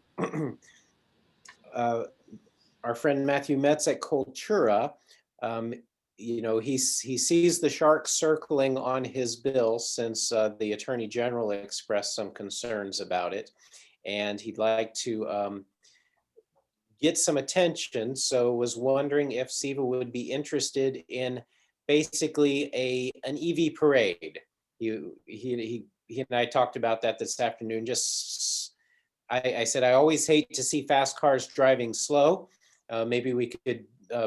our friend Matthew Metz at Cultura. You know, he sees the sharks circling on his bill since the Attorney General expressed some concerns about it, and he'd like to get some attention. So was wondering if SEVA would be interested in basically an EV parade. He and I talked about that this afternoon. I said I always hate to see fast cars driving slow. Maybe we could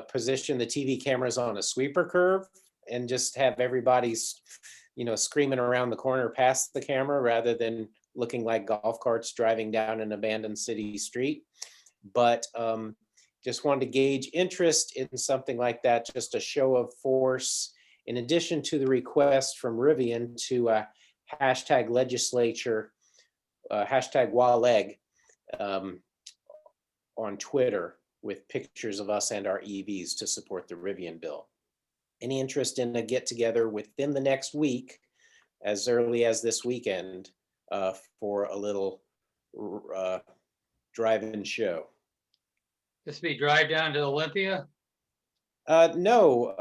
position the TV cameras on a sweeper curve and just have everybody's, you know, screaming around the corner past the camera rather than looking like golf carts driving down an abandoned city street. But just wanted to gauge interest in something like that, just a show of force, in addition to the request from Rivian to hashtag legislature, hashtag WALEG on Twitter with pictures of us and our EVs to support the Rivian bill. any interest in a get together within the next week, as early as this weekend, for a little drive-in show. Just be drive down to Olympia? No,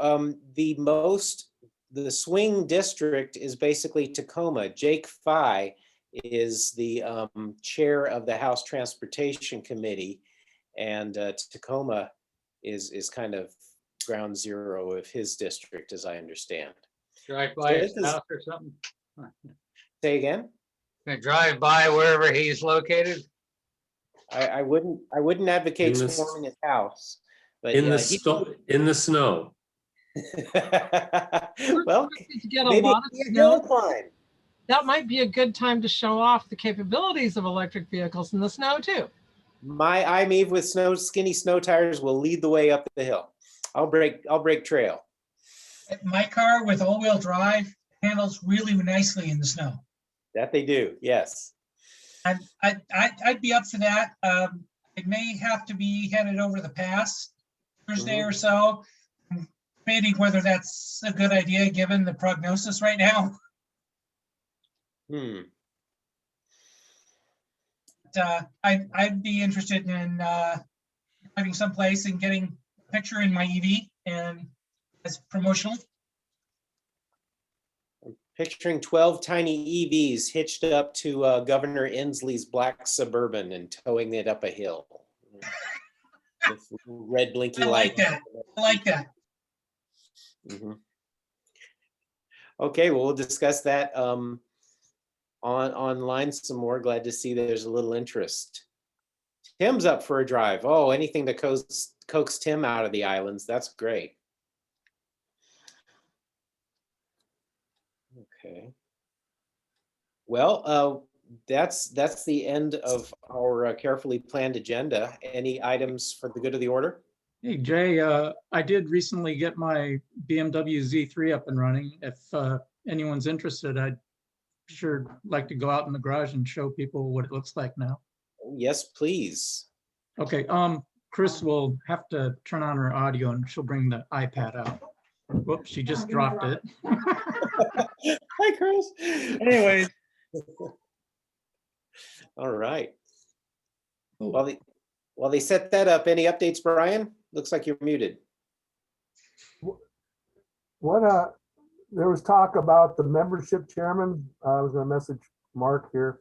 the swing district is basically Tacoma. Jake Fye is the chair of the House Transportation Committee, and Tacoma is kind of ground zero of his district, as I understand. Drive by his house or something? Say again? Gonna drive by wherever he's located? I wouldn't advocate storming his house, but in the snow. Well, to get a maybe lot of a snow. hill climb. That might be a good time to show off the capabilities of electric vehicles in the snow too. My I'm with skinny snow tires will lead the way up the hill. I'll break trail. My car with all-wheel drive handles really nicely in the snow. That they do, yes. I'd be up for that. I may have to be headed over the pass Thursday or so. Maybe whether that's a good idea given the prognosis right now. I'd be interested in driving someplace and getting a picture in my EV and as promotional. I'm picturing 12 tiny EVs hitched up to Governor Inslee's black Suburban and towing it up a hill. With red blinky lights. I like that. Okay, well, we'll discuss that online some more. Glad to see there's a little interest. Tim's up for a drive. Oh, anything to coax Tim out of the islands. That's great. Okay. Well, that's the end of our carefully planned agenda. Any items for the good of the order? Hey, Jay, I did recently get my BMW Z3 up and running. If anyone's interested, I'd sure like to go out in the garage and show people what it looks like now. Yes, please. Okay, Chris will have to turn on her audio and she'll bring the iPad out. Whoops, she just dropped it. Hi, Chris. Anyways. All right. While they set that up, any updates, Brian? Looks like you're muted. There was talk about the membership chairman. I was gonna message Mark here.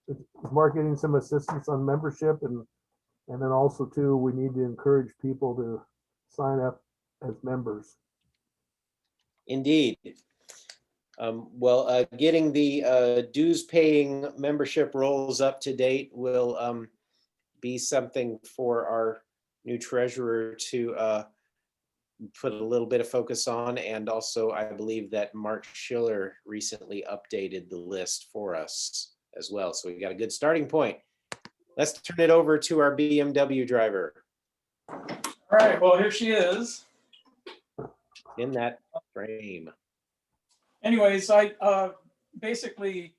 Is Mark getting some assistance on membership, and then also too, we need to encourage people to sign up as members. Indeed. Getting the dues paying membership rolls up to date will be something for our new treasurer to put a little bit of focus on. And also, I believe that Mark Schiller recently updated the list for us as well. So we got a good starting point. Let's turn it over to our BMW driver. All right, well, here she is. In that frame. Anyways, I basically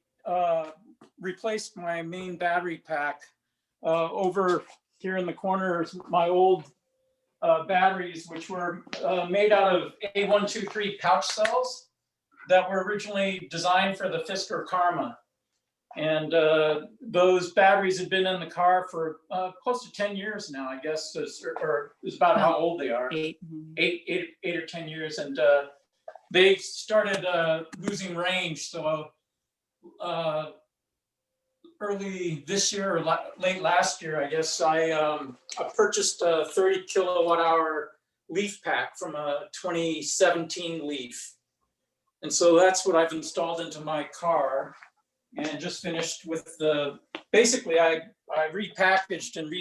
replaced my main battery pack. Over here in the corner is my old batteries, which were made out of A123 pouch cells that were originally designed for the Fisker Karma. And those batteries had been in the car for close to 10 years now, I guess, or is about how old they are. Eight or 10 years. And they started losing range. So early this year or late last year, I guess, I purchased a 30 kilowatt hour Leaf pack from a 2017 Leaf. And so that's what I've installed into my car. And just finished with basically I repackaged and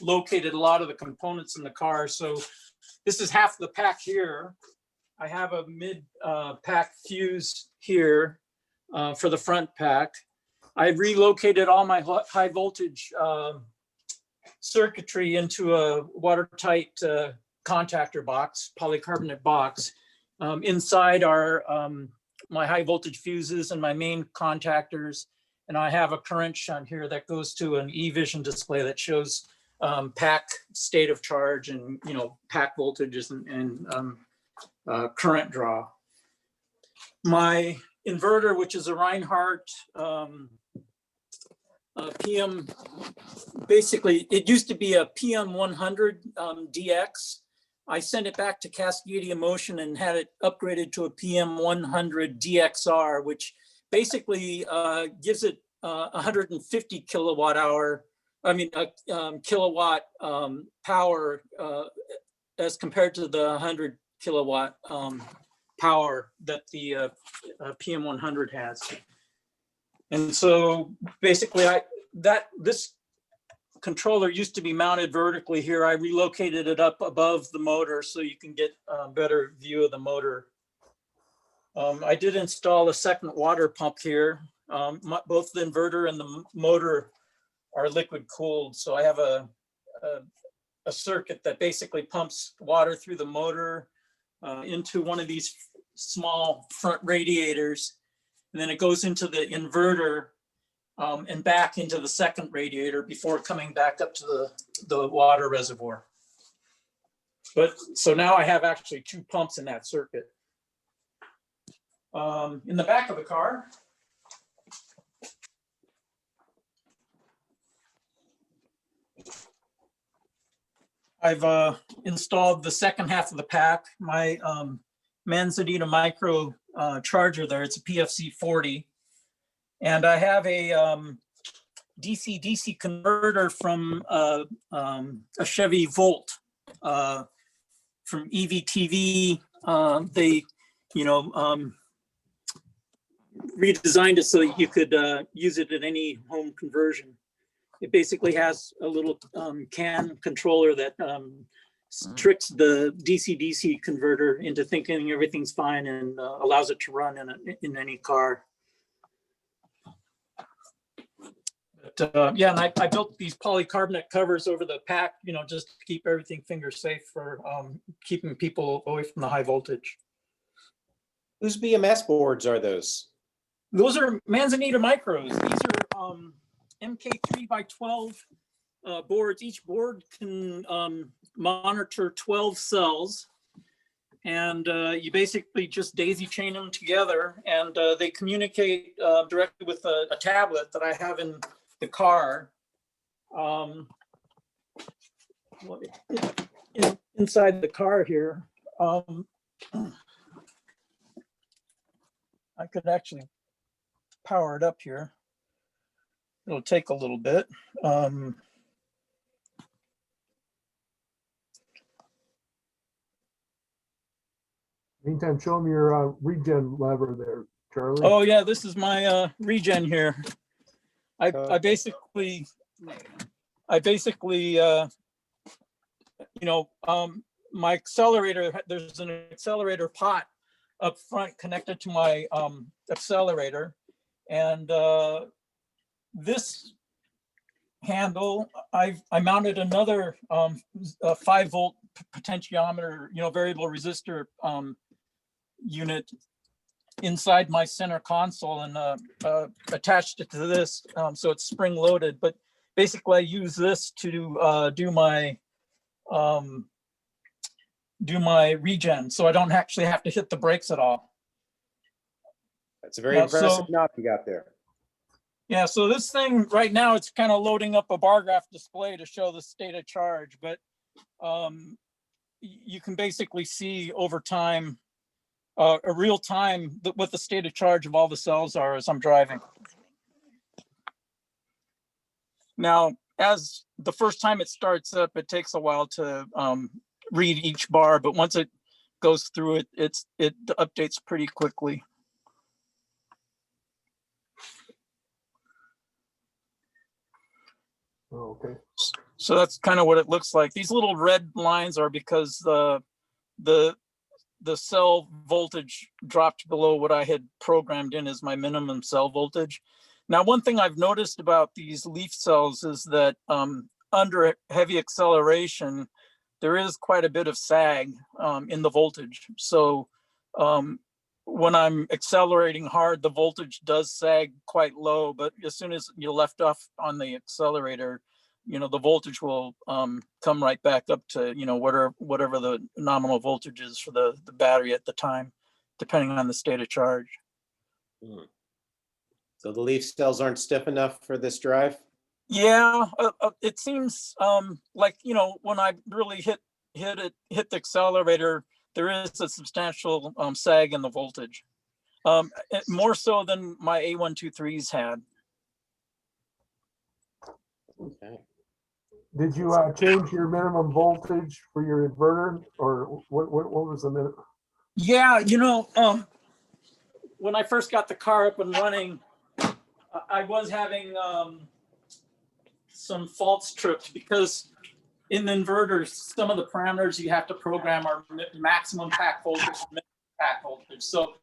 located a lot of the components in the car. So this is half the pack here. I have a mid pack fuse here for the front pack. I relocated all my high voltage circuitry into a watertight contactor box, polycarbonate box. Inside are my high voltage fuses and my main contactors. And I have a current shunt here that goes to an eVision display that shows pack state of charge and, pack voltages and current draw. My inverter, which is a Reinhardt PM, basically, it used to be a PM100 DX. I sent it back to Cascadia Motion and had it upgraded to a PM100 DXR, which basically gives it 150 kilowatt hour, kilowatt power as compared to the 100 kilowatt power that the PM100 has. And so basically this controller used to be mounted vertically here. I relocated it up above the motor so you can get a better view of the motor. I did install a second water pump here. Both the inverter and the motor are liquid cooled. So I have a circuit that basically pumps water through the motor into one of these small front radiators. And then it goes into the inverter and back into the second radiator before coming back up to the water reservoir. But so now I have actually two pumps in that circuit. In the back of the car, I've installed the second half of the pack, my Manzanita Micro charger there. It's a PFC 40. And I have a DC-DC converter from a Chevy Volt from EVTV. They, redesigned it so that you could use it at any home conversion. It basically has a little CAN controller that tricks the DC-DC converter into thinking everything's fine and allows it to run in any car. But yeah, and I built these polycarbonate covers over the pack, just to keep everything finger safe for keeping people away from the high voltage. Whose BMS boards are those? Those are Manzanita Micros. These are MK3x12 boards. Each board can monitor 12 cells. And you basically just daisy chain them together, and they communicate directly with a tablet that I have in the car. Inside the car here, I could actually power it up here. It'll take a little bit. Meantime, show them your regen lever there, Charlie. Oh yeah, this is my regen here. I basically, my accelerator, there's an accelerator pot up front connected to my accelerator. And this handle, I mounted another 5-volt potentiometer, variable resistor unit inside my center console and attached it to this, so it's spring loaded. But basically I use this to do my regen, so I don't actually have to hit the brakes at all. That's a very impressive knob you got there. Yeah, so this thing right now, it's kind of loading up a bar graph display to show the state of charge, but you can basically see over time, a real time, what the state of charge of all the cells are as I'm driving. Now, as the first time it starts up, it takes a while to read each bar, but once it goes through it, it updates pretty quickly. Oh, okay. So that's kind of what it looks like. These little red lines are because the cell voltage dropped below what I had programmed in as my minimum cell voltage. Now, one thing I've noticed about these leaf cells is that under heavy acceleration, there is quite a bit of sag in the voltage. So when I'm accelerating hard, the voltage does sag quite low, but as soon as you left off on the accelerator, the voltage will come right back up to, whatever the nominal voltage is for the battery at the time, depending on the state of charge. So the leaf cells aren't stiff enough for this drive? Yeah, it seems like, when I really hit the accelerator, there is a substantial sag in the voltage. More so than my A123s had. Okay. Did you change your minimum voltage for your inverter, or what was the minimum? Yeah, when I first got the car up and running, I was having some faults tripped because in the inverters, some of the parameters you have to program are maximum pack voltage, minimum pack voltage. So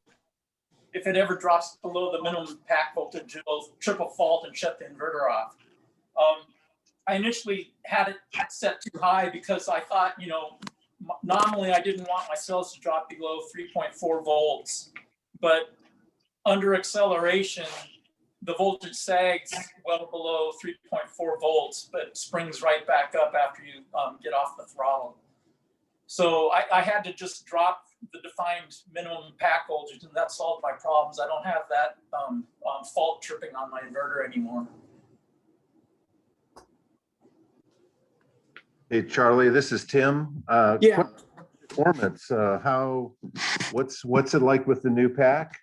if it ever drops below the minimum pack voltage, it'll trip a fault and shut the inverter off. I initially had it set too high because I thought, nominally I didn't want my cells to drop below 3.4 volts, but under acceleration, the voltage sags well below 3.4 volts, but springs right back up after you get off the throttle. So I had to just drop the defined minimum pack voltage, and that solved my problems. I don't have that fault tripping on my inverter anymore. Hey, Charlie, this is Tim. Yeah. Performance, what's it like with the new pack?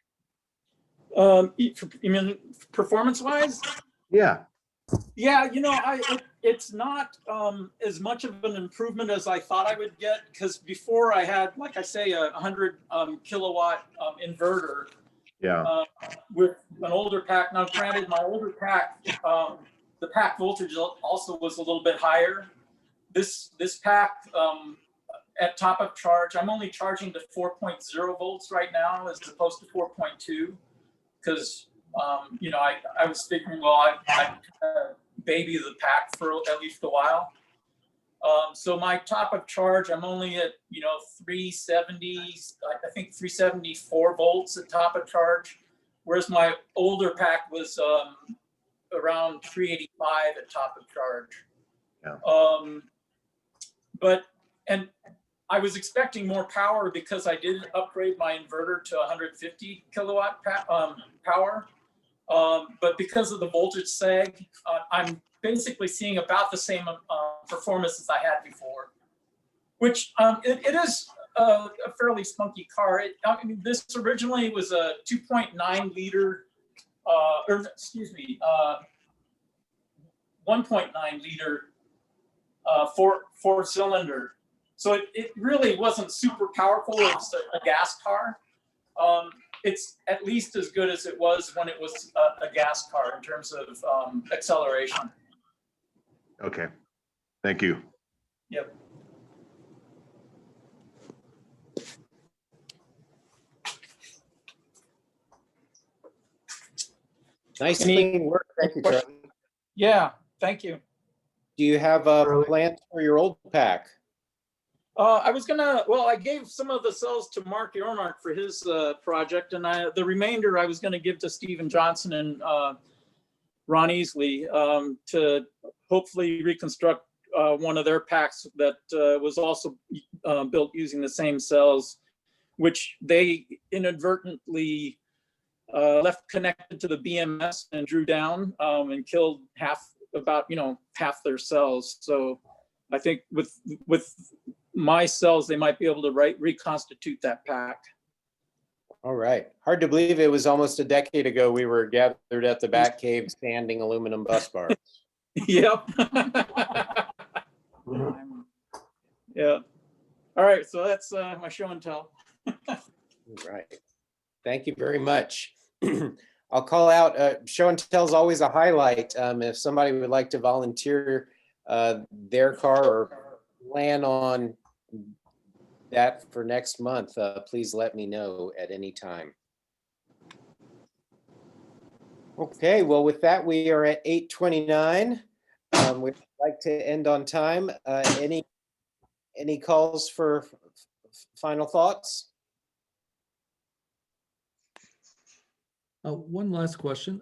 You mean performance-wise? Yeah. Yeah, it's not as much of an improvement as I thought I would get, because before I had, like I say, a 100 kilowatt inverter. Yeah. With an older pack. Now, granted, my older pack, the pack voltage also was a little bit higher. This pack, at top of charge, I'm only charging to 4.0 volts right now, as opposed to 4.2, because I was figuring, well, I baby the pack for at least a while. So my top of charge, I'm only at 370, I think 374 volts at top of charge, whereas my older pack was around 385 at top of charge. Yeah. And I was expecting more power because I did upgrade my inverter to 150 kilowatt power. But because of the voltage sag, I'm basically seeing about the same performance as I had before, which it is a fairly spunky car. This originally was a 2.9 liter, 1.9 liter four cylinder. So it really wasn't super powerful. It's a gas car. It's at least as good as it was when it was a gas car in terms of acceleration. Okay. Thank you. Yep. Nice clean work. Thank you, Charlie. Yeah, thank you. Do you have a plan for your old pack? I gave some of the cells to Mark Yormark for his project, and the remainder I was going to give to Stephen Johnson and Ron Easley to hopefully reconstruct one of their packs that was also built using the same cells, which they inadvertently left connected to the BMS and drew down and killed half their cells. So I think with my cells, they might be able to reconstitute that pack. All right. Hard to believe it was almost a decade ago we were gathered at the Bat Cave standing aluminum bus bars. Yep. Yeah. All right. So that's my show and tell. Right. Thank you very much. I'll call out, show and tell is always a highlight. If somebody would like to volunteer their car or plan on that for next month, please let me know at any time. Okay, well, with that, we are at 8:29. We'd like to end on time. Any calls for final thoughts? One last question.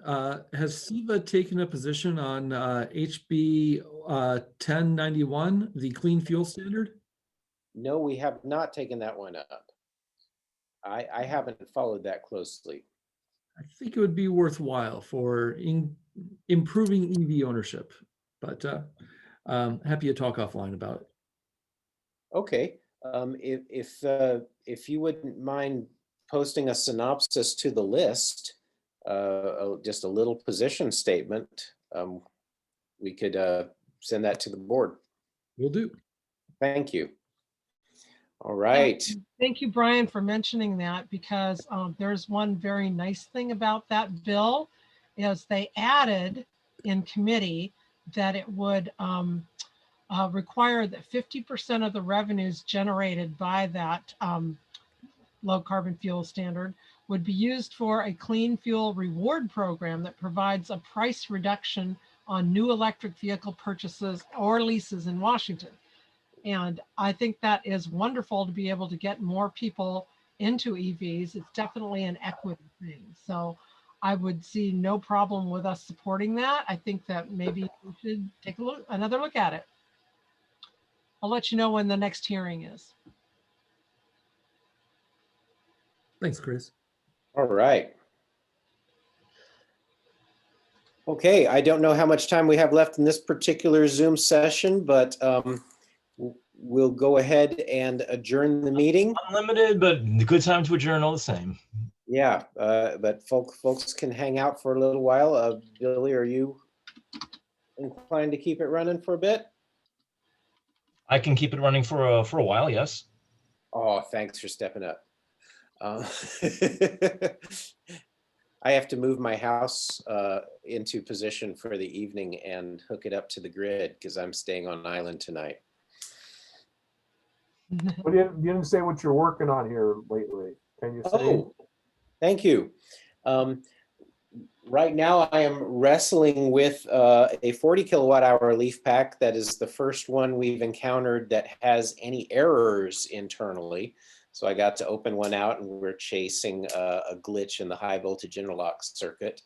Has SEVA taken a position on HB 1091, the clean fuel standard? No, we have not taken that one up. I haven't followed that closely. I think it would be worthwhile for improving EV ownership, but happy to talk offline about it. Okay, if you wouldn't mind posting a synopsis to the list, just a little position statement, we could send that to the board. Will do. Thank you. All right. Thank you, Brian, for mentioning that, because there's one very nice thing about that bill is they added in committee that it would require that 50% of the revenues generated by that low carbon fuel standard would be used for a clean fuel reward program that provides a price reduction on new electric vehicle purchases or leases in Washington. And I think that is wonderful to be able to get more people into EVs. It's definitely an equity thing. So I would see no problem with us supporting that. I think that maybe we should take another look at it. I'll let you know when the next hearing is. Thanks, Chris. All right. Okay, I don't know how much time we have left in this particular Zoom session, but we'll go ahead and adjourn the meeting. Unlimited, but a good time to adjourn all the same. Yeah, but folks can hang out for a little while. Billy, are you inclined to keep it running for a bit? I can keep it running for a while, yes. Oh, thanks for stepping up. I have to move my house into position for the evening and hook it up to the grid because I'm staying on island tonight. But you didn't say what you're working on here lately. Can you say? Oh, thank you. Right now I am wrestling with a 40 kilowatt hour leaf pack. That is the first one we've encountered that has any errors internally. So I got to open one out and we're chasing a glitch in the high voltage interlock circuit.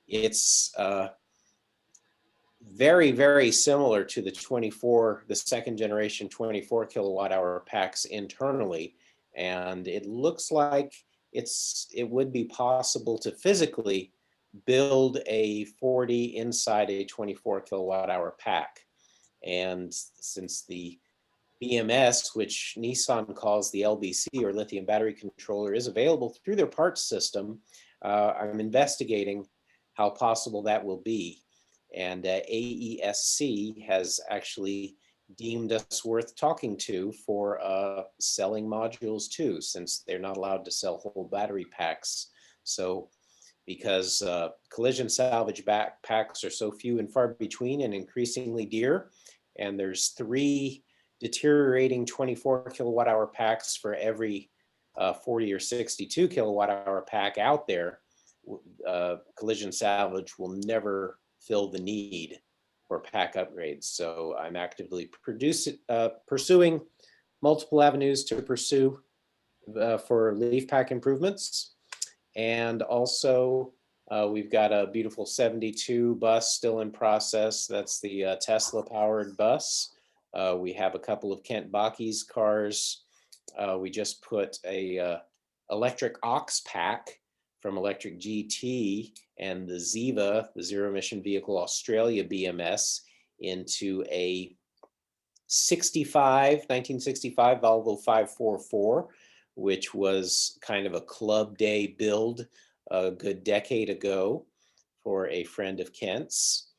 It's very, very similar to the second generation 24 kilowatt hour packs internally. And it looks like it would be possible to physically build a 40 inside a 24 kilowatt hour pack. And since the BMS, which Nissan calls the LBC or lithium battery controller, is available through their parts system, I'm investigating how possible that will be. And AESC has actually deemed us worth talking to for selling modules too, since they're not allowed to sell whole battery packs. So because collision salvage backpacks are so few and far between and increasingly dear, and there's 3 deteriorating 24 kilowatt hour packs for every 40 or 62 kilowatt hour pack out there, collision salvage will never fill the need for pack upgrades. So I'm actively pursuing multiple avenues to pursue for leaf pack improvements. And also we've got a beautiful 72 bus still in process. That's the Tesla powered bus. We have a couple of Kent Baki's cars. We just put a electric aux pack from Electric GT and the SEVA, the Zero Emission Vehicle Australia BMS, into a 1965 Volvo 544, which was kind of a club day build a good decade ago for a friend of Kent's.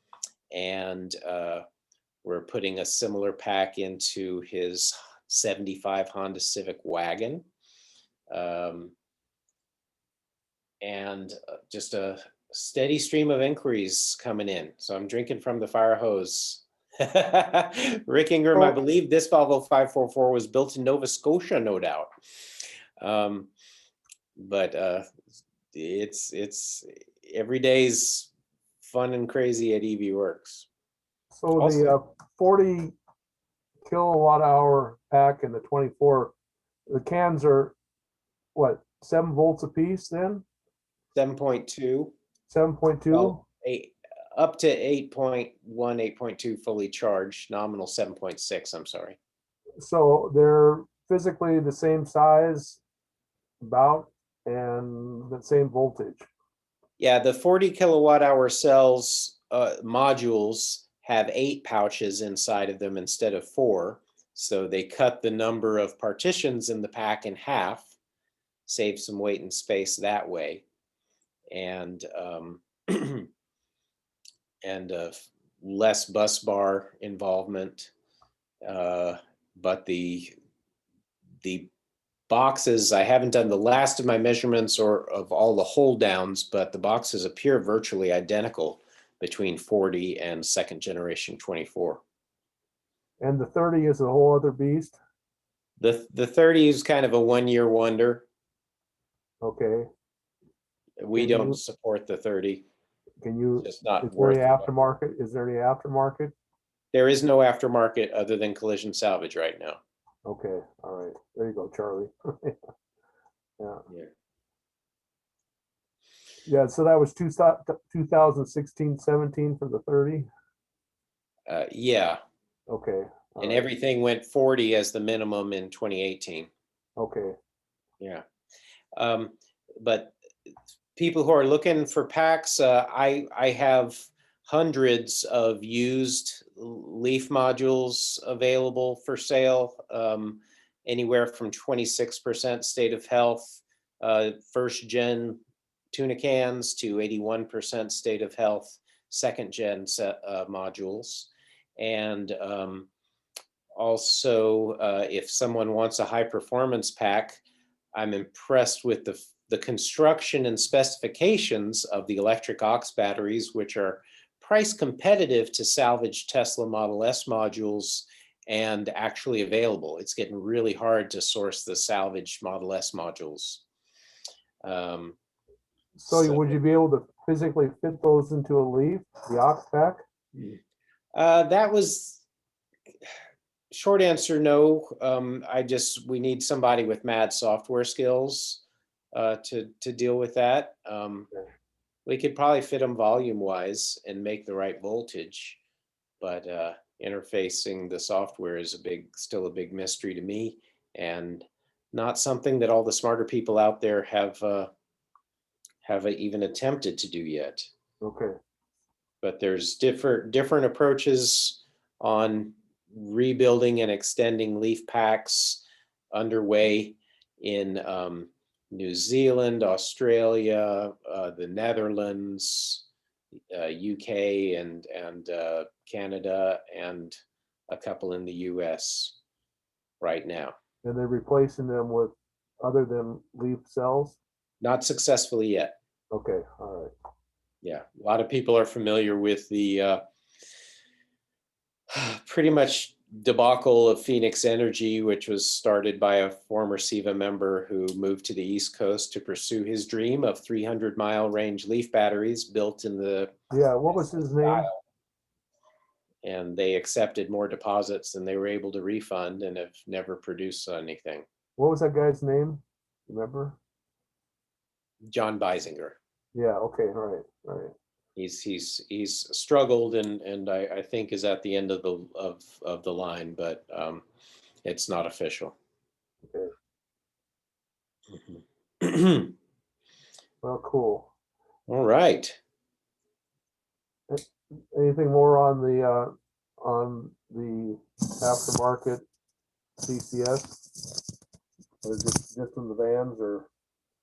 And we're putting a similar pack into his 75 Honda Civic wagon. And just a steady stream of inquiries coming in. So I'm drinking from the fire hose. Rick Ingram, I believe this Volvo 544 was built in Nova Scotia, no doubt. But it's every day's fun and crazy at EV Works. So the 40 kilowatt hour pack and the 24, the cans are what, 7 volts a piece then? 7.2. 7.2? Well, up to 8.1, 8.2 fully charged, nominal 7.6, I'm sorry. So they're physically the same size, about, and the same voltage. Yeah, the 40 kilowatt hour cells modules have 8 pouches inside of them instead of 4. So they cut the number of partitions in the pack in half, save some weight and space that way. And less bus bar involvement. But the boxes, I haven't done the last of my measurements or of all the hold downs, but the boxes appear virtually identical between 40 and second generation 24. And the 30 is a whole other beast. The 30 is kind of a 1-year wonder. Okay. We Can don't you- support the 30. Can you, It's not is there worth any it. aftermarket? Is there any aftermarket? There is no aftermarket other than collision salvage right now. Okay, all right. There you go, Charlie. Yeah. Yeah. Yeah, so that was 2016, 17 for the 30? Yeah, Okay. all and right, everything went 40 as the minimum in 2018. Okay. Yeah. But people who are looking for packs, I have hundreds of used leaf modules available for sale, anywhere from 26% state of health, first gen tuna cans to 81% state of health, second gen modules. And also, if someone wants a high performance pack, I'm impressed with the construction and specifications of the electric aux batteries, which are price competitive to salvage Tesla Model S modules and actually available. It's getting really hard to source the salvaged Model S modules. So would you be able to physically fit those into a leaf, the aux pack? That was short answer, no. We need somebody with mad software skills to deal with that. We could probably fit them volume wise and make the right voltage, but interfacing the software is still a big mystery to me, and not something that all the smarter people out there have even attempted to do yet. Okay. But there's different approaches on rebuilding and extending leaf packs underway in New Zealand, Australia, the Netherlands, UK, and Canada, and a couple in the US right now. And they're replacing them with other than leaf cells? Not successfully yet. Okay, all right. Yeah, a lot of people are familiar with the pretty much debacle of Phoenix Energy, which was started by a former SEVA member who moved to the East Coast to pursue his dream of 300-mile range leaf batteries built in the Yeah, what was his name? and they accepted more deposits than they were able to refund and have never produced anything. What was that guy's name? Remember? John Beisinger. Yeah, okay, all right. He's struggled and I think is at the end of the line, but it's not official. Okay. Well, cool. All right. Anything more on the aftermarket CCS? Or just in the vans, or?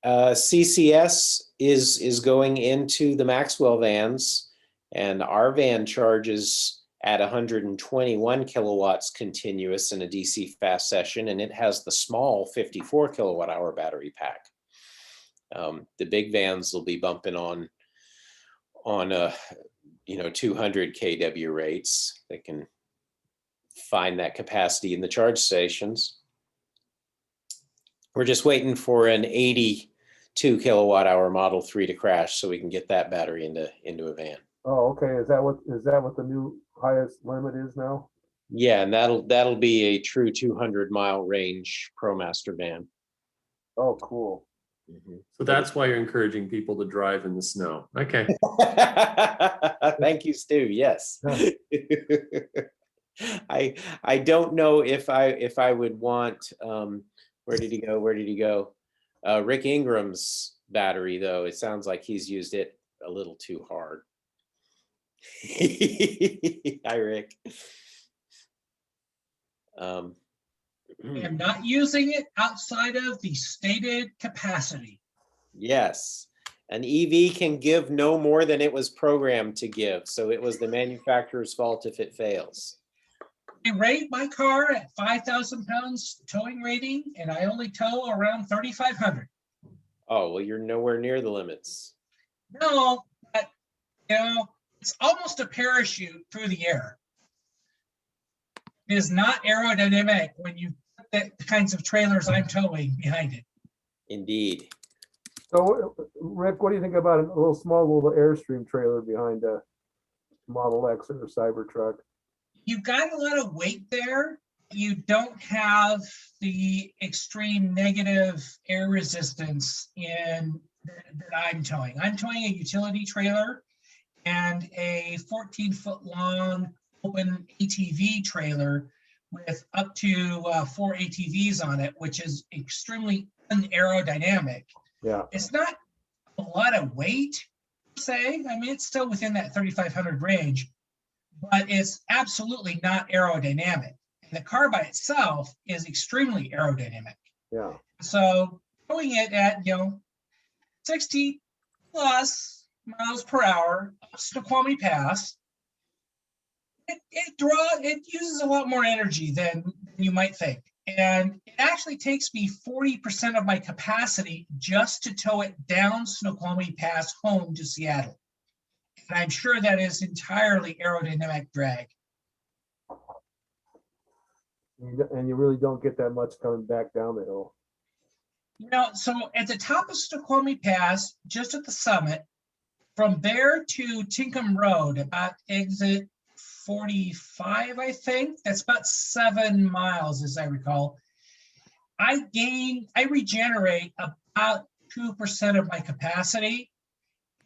CCS is going into the Maxwell vans, and our van charges at 121 kilowatts continuous in a DC fast session, and it has the small 54 kilowatt hour battery pack. The big vans will be bumping on 200 kW rates. They can find that capacity in the charge stations. We're just waiting for an 82 kilowatt hour Model 3 to crash so we can get that battery into a van. Oh, okay. Is that what the new highest limit is now? Yeah, and that'll be a true 200-mile range ProMaster van. Oh, cool. So that's why you're encouraging people to drive in the snow. Okay. Thank you, Stu. Yes. I don't know if I would want, where did he go? Where did he go? Rick Ingram's battery, though. It sounds like he's used it a little too hard. Hi, Rick. I am not using it outside of the stated capacity. Yes. An EV can give no more than it was programmed to give. So it was the manufacturer's fault if it fails. I rate my car at 5,000 pounds towing rating, and I only tow around 3,500. Oh, well, you're nowhere near the limits. No, but it's almost a parachute through the air. It is not aerodynamic when you put the kinds of trailers I'm towing behind it. Indeed. So, Rick, what do you think about a little Airstream trailer behind a Model X or a Cybertruck? You've got a lot of weight there. You don't have the extreme negative air resistance that I'm towing. I'm towing a utility trailer and a 14-foot long open ATV trailer with up to 4 ATVs on it, which is extremely unaerodynamic. Yeah. It's not a lot of weight, per se. I mean, it's still within that 3,500 range, but it's absolutely not aerodynamic. And the car by itself is extremely aerodynamic. Yeah. So towing it at 60 plus miles per hour up Snoqualmie Pass, it uses a lot more energy than you might think. And it actually takes me 40% of my capacity just to tow it down Snoqualmie Pass home to Seattle. And I'm sure that is entirely aerodynamic drag. And you really don't get that much coming back down the hill. So at the top of Snoqualmie Pass, just at the summit, from there to Tinkham Road, about exit 45, I think. That's about 7 miles, as I recall. I regenerate about 2% of my capacity,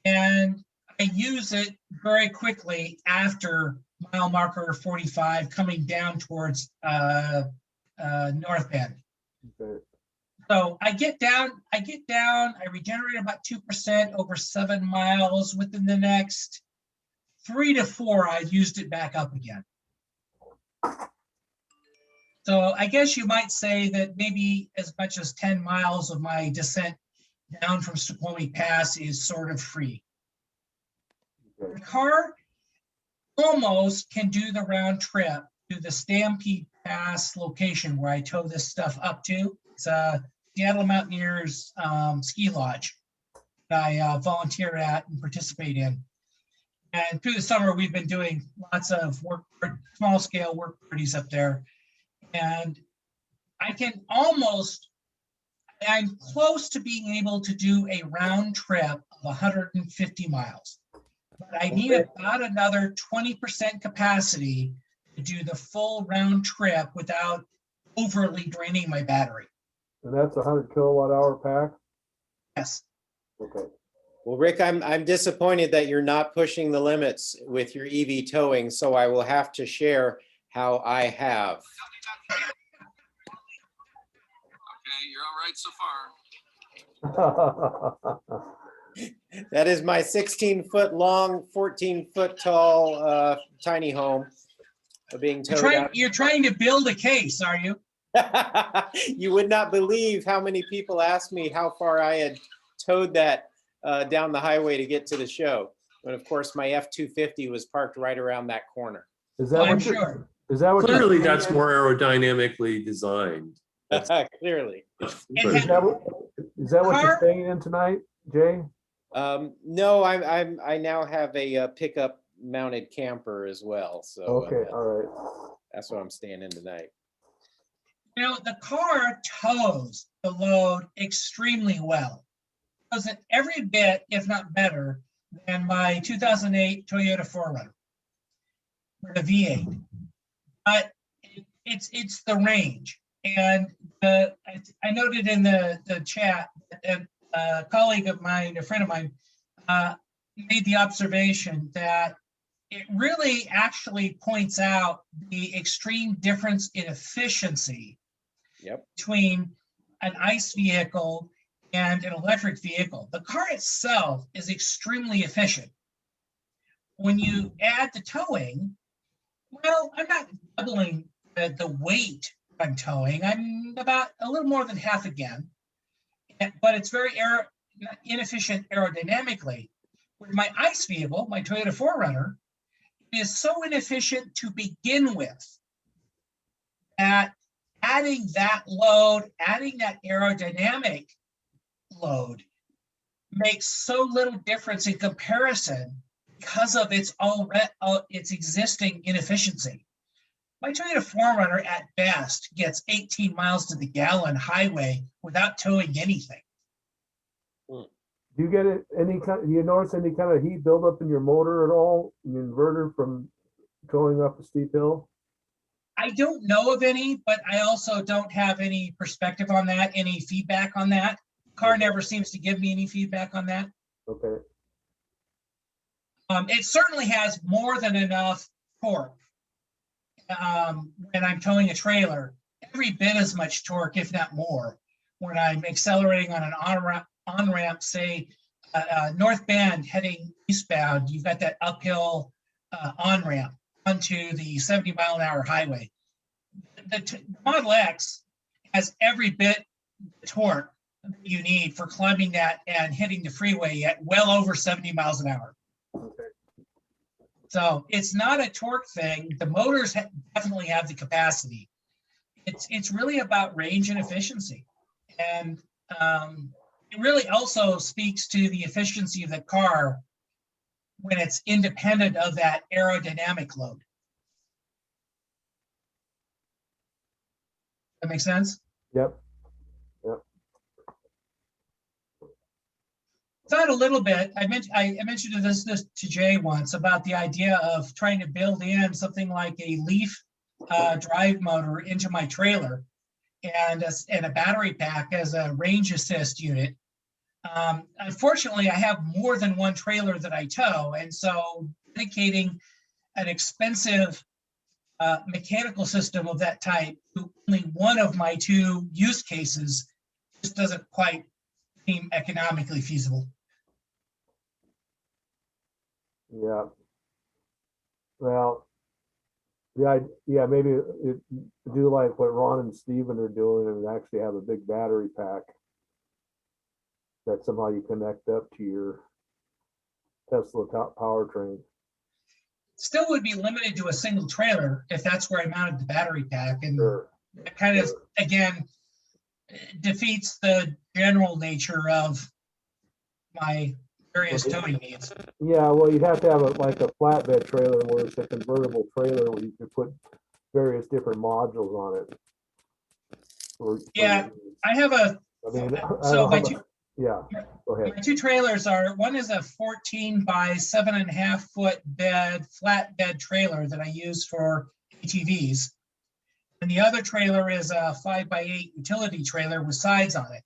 and I use it very quickly after mile marker 45, coming down towards North Bend. Okay. So I get down, I regenerate about 2% over 7 miles. Within the next 3 to 4, I've used it back up again. So I guess you might say that maybe as much as 10 miles of my descent down from Snoqualmie Pass is sort of free. The car almost can do the round trip to the Stampede Pass location where I tow this stuff up to. It's a Seattle Mountaineers ski lodge that I volunteer at and participate in. And through the summer, we've been doing lots of small scale work parties up there. And I'm close to being able to do a round trip of 150 miles. But I need about another 20% capacity to do the full round trip without overly draining my battery. And that's a 100 kilowatt hour pack? Yes. Okay. Well, Rick, I'm disappointed that you're not pushing the limits with your EV towing, so I will have to share how I have. Okay, you're all right so far. That is my 16-foot long, 14-foot tall tiny home being towed out. You're trying to build a case, are you? You would not believe how many people asked me how far I had towed that down the highway to get to the show. But of course, my F-250 was parked right around that corner. Is that I'm sure. Is that what Clearly, that's more aerodynamically designed. Clearly. Is that what you're staying in tonight, Jay? No, I now have a pickup mounted camper as well. So okay, all right. That's what I'm staying in tonight. The car tows the load extremely well. Tows it every bit, if not better, than my 2008 Toyota 4Runner, the V8. But it's the range. And I noted in the chat that a colleague of mine, a friend of mine, made the observation that it really actually points out the extreme difference in efficiency between an ICE vehicle and an electric vehicle. The car itself is extremely efficient. When you add the towing, well, I'm not doubling the weight I'm towing. I'm about a little more than half again, but it's very inefficient aerodynamically. With my ICE vehicle, my Toyota 4Runner, it is so inefficient to begin with that adding that load, adding that aerodynamic load makes so little difference in comparison because of its existing inefficiency. My Toyota 4Runner at best gets 18 miles to the gallon highway without towing anything. Do you get do you notice any kind of heat buildup in your motor at all, in the inverter from going up a steep hill? I don't know of any, but I also don't have any perspective on that, any feedback on that. Car never seems to give me any feedback on that. Okay. It certainly has more than enough torque when I'm towing a trailer, every bit as much torque, if not more, when I'm accelerating on an on-ramp, say, North Bend heading eastbound, you've got that uphill on-ramp onto the 70-mile-an-hour highway. The Model X has every bit the torque you need for climbing that and hitting the freeway at well over 70 miles an hour. Okay. So it's not a torque thing. The motors definitely have the capacity. It's really about range and efficiency. And it really also speaks to the efficiency of the car when it's independent of that aerodynamic load. That make sense? Yep. Yep. Thought a little bit. I mentioned this to Jay once about the idea of trying to build in something like a Leaf drive motor into my trailer and a battery pack as a range assist unit. Unfortunately, I have more than one trailer that I tow, and so dedicating an expensive mechanical system of that type to only one of my two use cases just doesn't quite seem economically feasible. Yeah. Well, yeah, maybe do like what Ron and Steven are doing and actually have a big battery pack that somehow you connect up to your Tesla top powertrain. Still would be limited to a single trailer if that's where I mounted the battery pack. And that kind of, again, defeats the general nature of my various towing needs. Yeah, well, you'd have to have like a flatbed trailer where it's a convertible trailer where you could put various different modules on it. I have a, so my two, yeah, go ahead. My two trailers are, one is a 14 by 7.5 foot bed, flatbed trailer that I use for ATVs. And the other trailer is a 5 by 8 utility trailer with sides on it.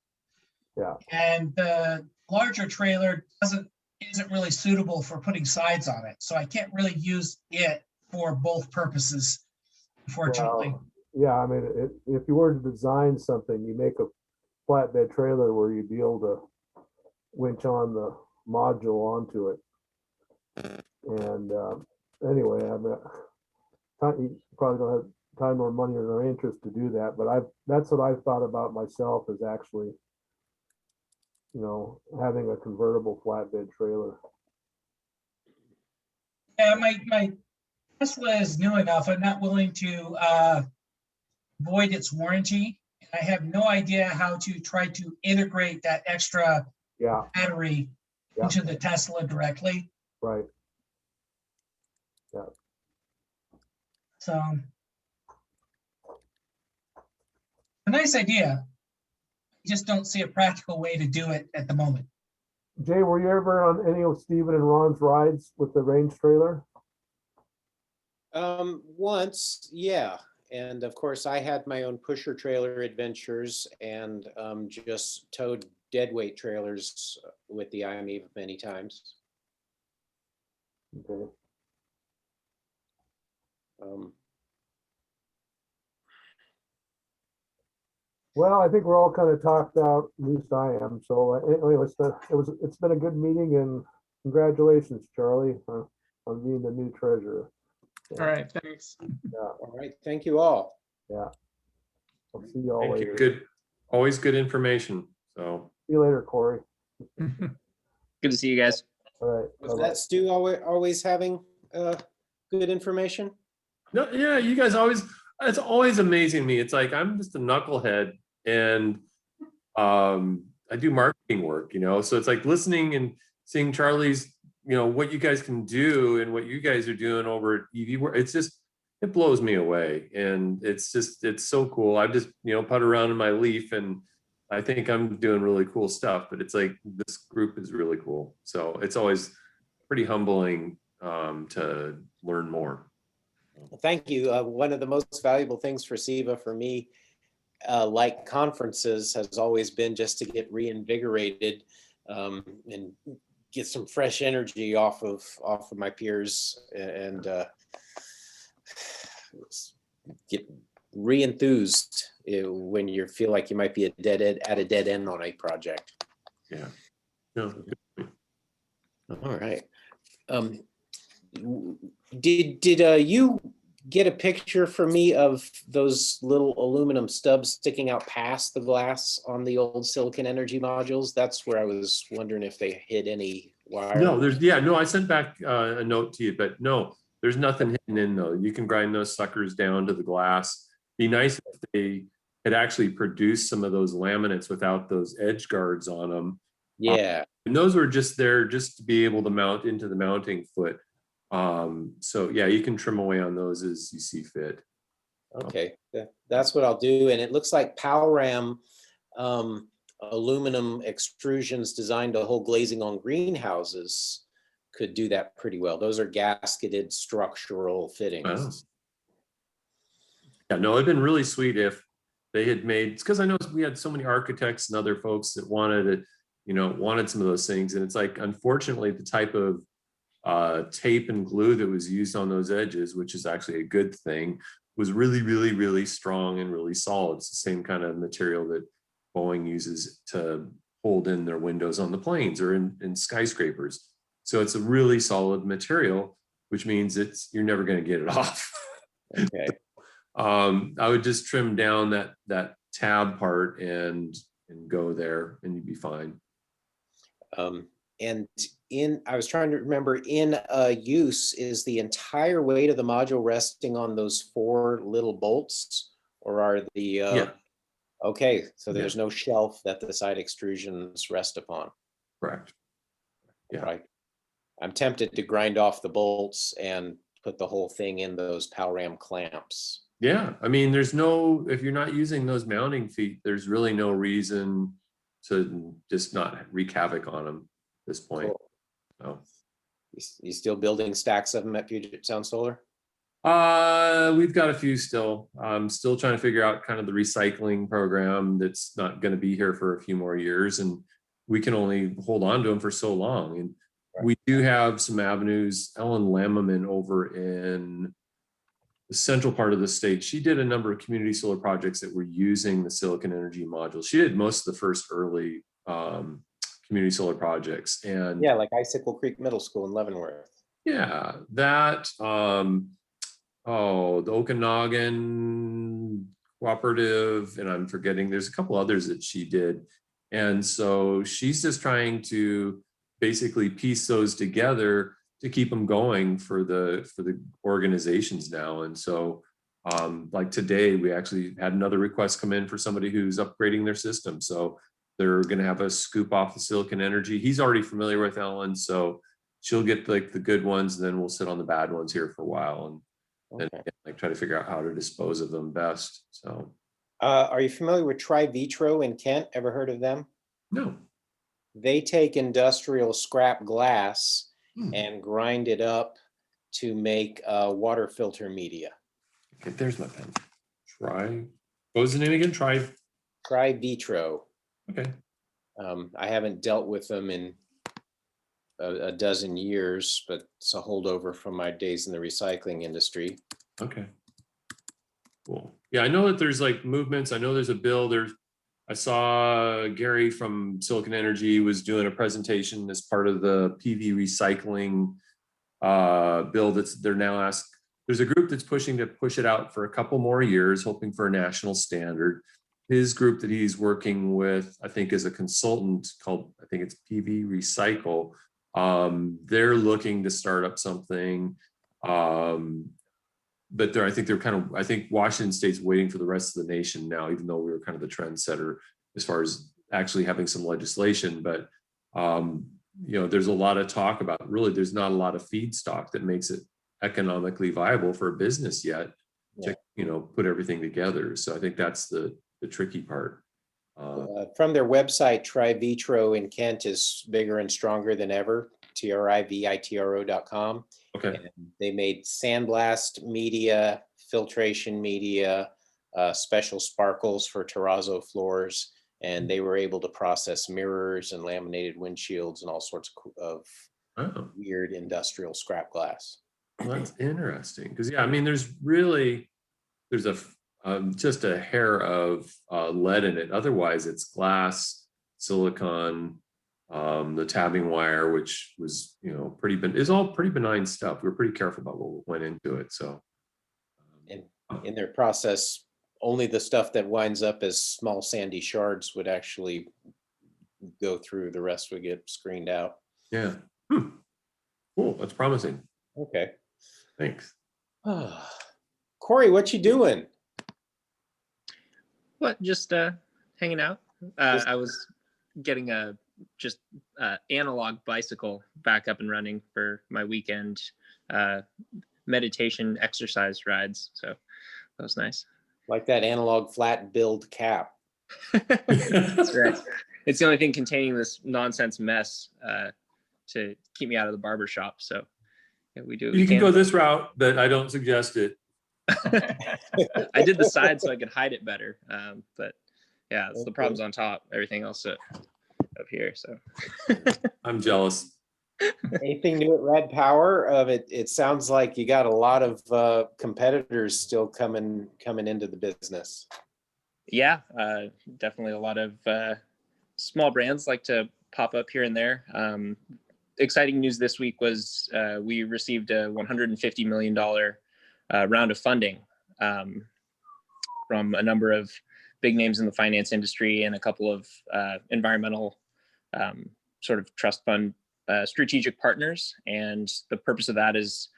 Yeah. And the larger trailer isn't really suitable for putting sides on it. So I can't really use it for both purposes, unfortunately. Well, yeah, I mean, if you were to design something, you make a flatbed trailer where you'd be able to winch on the module onto it. And anyway, I mean, you probably don't have time or money or interest to do that, but that's what I've thought about myself, is actually, you know, having a convertible flatbed trailer. Yeah, my Tesla is new enough. I'm not willing to void its warranty. I have no idea how to try to integrate that extra battery into the Tesla directly. Right. Yeah. So, a nice idea. I just don't see a practical way to do it at the moment. Jay, were you ever on any of Steven and Ron's rides with the range trailer? Once, yeah. And of course, I had my own pusher trailer adventures and just towed deadweight trailers with the IME many times. Okay. Well, I think we're all kind of talked out, at least I am. So anyway, it's been a good meeting, and congratulations, Charlie, on being the new treasurer. All right, thanks. Yeah, All right, thank you all. yeah. I'll see you all Thank later. you. Good, always good information. So. See you later, Corey. Good to see you guys. All right. Was bye-bye. that Stu always having good information? No, yeah, you guys always, it's always amazing to me. It's like I'm just a knucklehead and I do marketing work, you know, so it's like listening and seeing Charlie's, you know, what you guys can do and what you guys are doing over at EV work. It's just, it blows me away. And it's just, it's so cool. I've just, you know, put around in my Leaf and I think I'm doing really cool stuff, but it's like, this group is really cool. So it's always pretty humbling to learn more. Thank you. One of the most valuable things for SEVA for me, like conferences, has always been just to get reinvigorated and get some fresh energy off of my peers and get re-enthused when you feel like you might be at a dead end on a project. Yeah. No. All right. Did you get a picture for me of those little aluminum stubs sticking out past the glass on the old Silicon Energy modules? That's where I was wondering if they hit any wire. No, no, I sent back a note to you, but no, there's nothing hidden in though. You can grind those suckers down to the glass. Be nice if they had actually produced some of those laminates without those edge guards on them. Yeah. And those were just there just to be able to mount into the mounting foot. So yeah, you can trim away on those as you see fit. Okay, that's what I'll do. And it looks like PalRam aluminum extrusions designed to hold glazing on greenhouses could do that pretty well. Those are gasketed structural fittings. Wow. Yeah, no, it'd been really sweet if they had made, because I know we had so many architects and other folks that wanted it, you know, wanted some of those things. And it's like, unfortunately, the type of tape and glue that was used on those edges, which is actually a good thing, was really, really, really strong and really solid. It's the same kind of material that Boeing uses to hold in their windows on the planes or in skyscrapers. So it's a really solid material, which means you're never going to get it off. Okay. I would just trim down that tab part and go there, and you'd be fine. And I was trying to remember, in use, is the entire weight of the module resting on those 4 little bolts, or are the yeah. Okay, so there's no shelf that the side extrusions rest upon. Correct. Yeah. Right. I'm tempted to grind off the bolts and put the whole thing in those PalRam clamps. Yeah, I mean, if you're not using those mounting feet, there's really no reason to just not wreak havoc on them at this point. Cool. So. You still building stacks of them at Puget Sound Solar? We've got a few still. I'm still trying to figure out kind of the recycling program that's not going to be here for a few more years, and we can only hold on to them for so long. And we do have some avenues. Ellen Lammerman over in the central part of the state, she did a number of community solar projects that were using the Silicon Energy modules. She did most of the first early community solar projects. And yeah, like Icicle Creek Middle School in Leavenworth. Yeah, that, the Okanagan Cooperative, and I'm forgetting, there's a couple others that she did. And so she's just trying to basically piece those together to keep them going for the organizations now. And so like today, we actually had another request come in for somebody who's upgrading their system. So they're going to have us scoop off the Silicon Energy. He's already familiar with Ellen, so she'll get like the good ones, and then we'll sit on the bad ones here for a while and like try to figure out how to dispose of them best. So are you familiar with Tri-Vitro in Kent? Ever heard of them? No. They take industrial scrap glass and grind it up to make water filter media. Okay, there's my pen. What was the name again? Tri-Vitro. Okay. I haven't dealt with them in a dozen years, but it's a holdover from my days in the recycling industry. Okay. Cool. Yeah, I know that there's like movements. I know there's a bill. I saw Gary from Silicon Energy was doing a presentation as part of the PV recycling bill they're now asked. There's a group that's pushing to push it out for a couple more years, hoping for a national standard. His group that he's working with, I think, is a consultant called, I think it's PV Recycle. They're looking to start up something. But I think Washington State's waiting for the rest of the nation now, even though we were kind of the trendsetter as far as actually having some legislation. But there's a lot of talk about, really, there's not a lot of feedstock that makes it economically viable for a business yet to put everything together. So I think that's the tricky part. From their website, Trivitro in Kent is bigger and stronger than ever. TRIVITRO.com. Okay. And they made sandblast media, filtration media, special sparkles for terrazzo floors, and they were able to process mirrors and laminated windshields and all sorts of weird industrial scrap glass. Well, that's interesting because there's just a hair of lead in it. Otherwise, it's glass, silicon, the tabbing wire, which was is all pretty benign stuff. We were pretty careful about what went into it. So in their process, only the stuff that winds up as small sandy shards would actually go through. The rest would get screened out. Yeah. Cool. That's promising. Okay. Thanks. Corey, what you doing? What? Just hanging out. I was getting a analog bicycle back up and running for my weekend meditation exercise rides. So that was nice. Like that analog flat build cap. That's right. It's the only thing containing this nonsense mess to keep me out of the barber shop. So we do. You can go this route, but I don't suggest it. I did the side so I could hide it better. But yeah, it's the problems on top. Everything else up here. So I'm jealous. Anything new at Red Power? It sounds like you got a lot of competitors still coming into the business. Yeah, definitely a lot of small brands like to pop up here and there. Exciting news this week was we received a $150 million round of funding from a number of big names in the finance industry and a couple of environmental sort of trust fund strategic partners. And the purpose of that is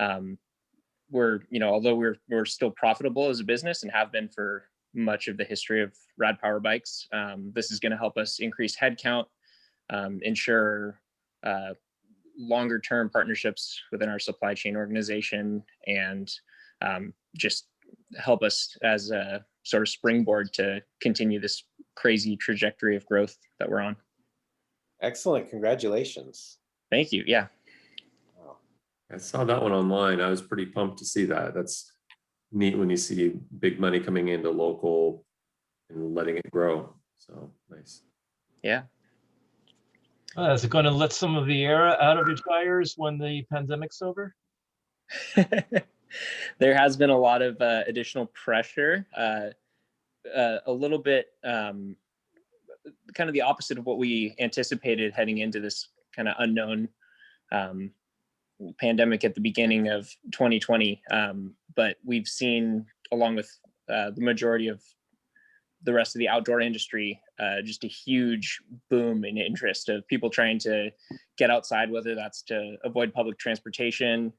although we're still profitable as a business and have been for much of the history of Rad Power Bikes, this is going to help us increase headcount, ensure longer term partnerships within our supply chain organization, and just help us as a sort of springboard to continue this crazy trajectory of growth that we're on. Excellent. Congratulations. Thank you. Yeah. I saw that one online. I was pretty pumped to see that. That's neat when you see big money coming into local and letting it grow. So nice. Yeah. Is it going to let some of the air out of your tires when the pandemic's over? There has been a lot of additional pressure, a little bit kind of the opposite of what we anticipated heading into this kind of unknown pandemic at the beginning of 2020. But we've seen, along with the majority of the rest of the outdoor industry, just a huge boom in interest of people trying to get outside, whether that's to avoid public transportation,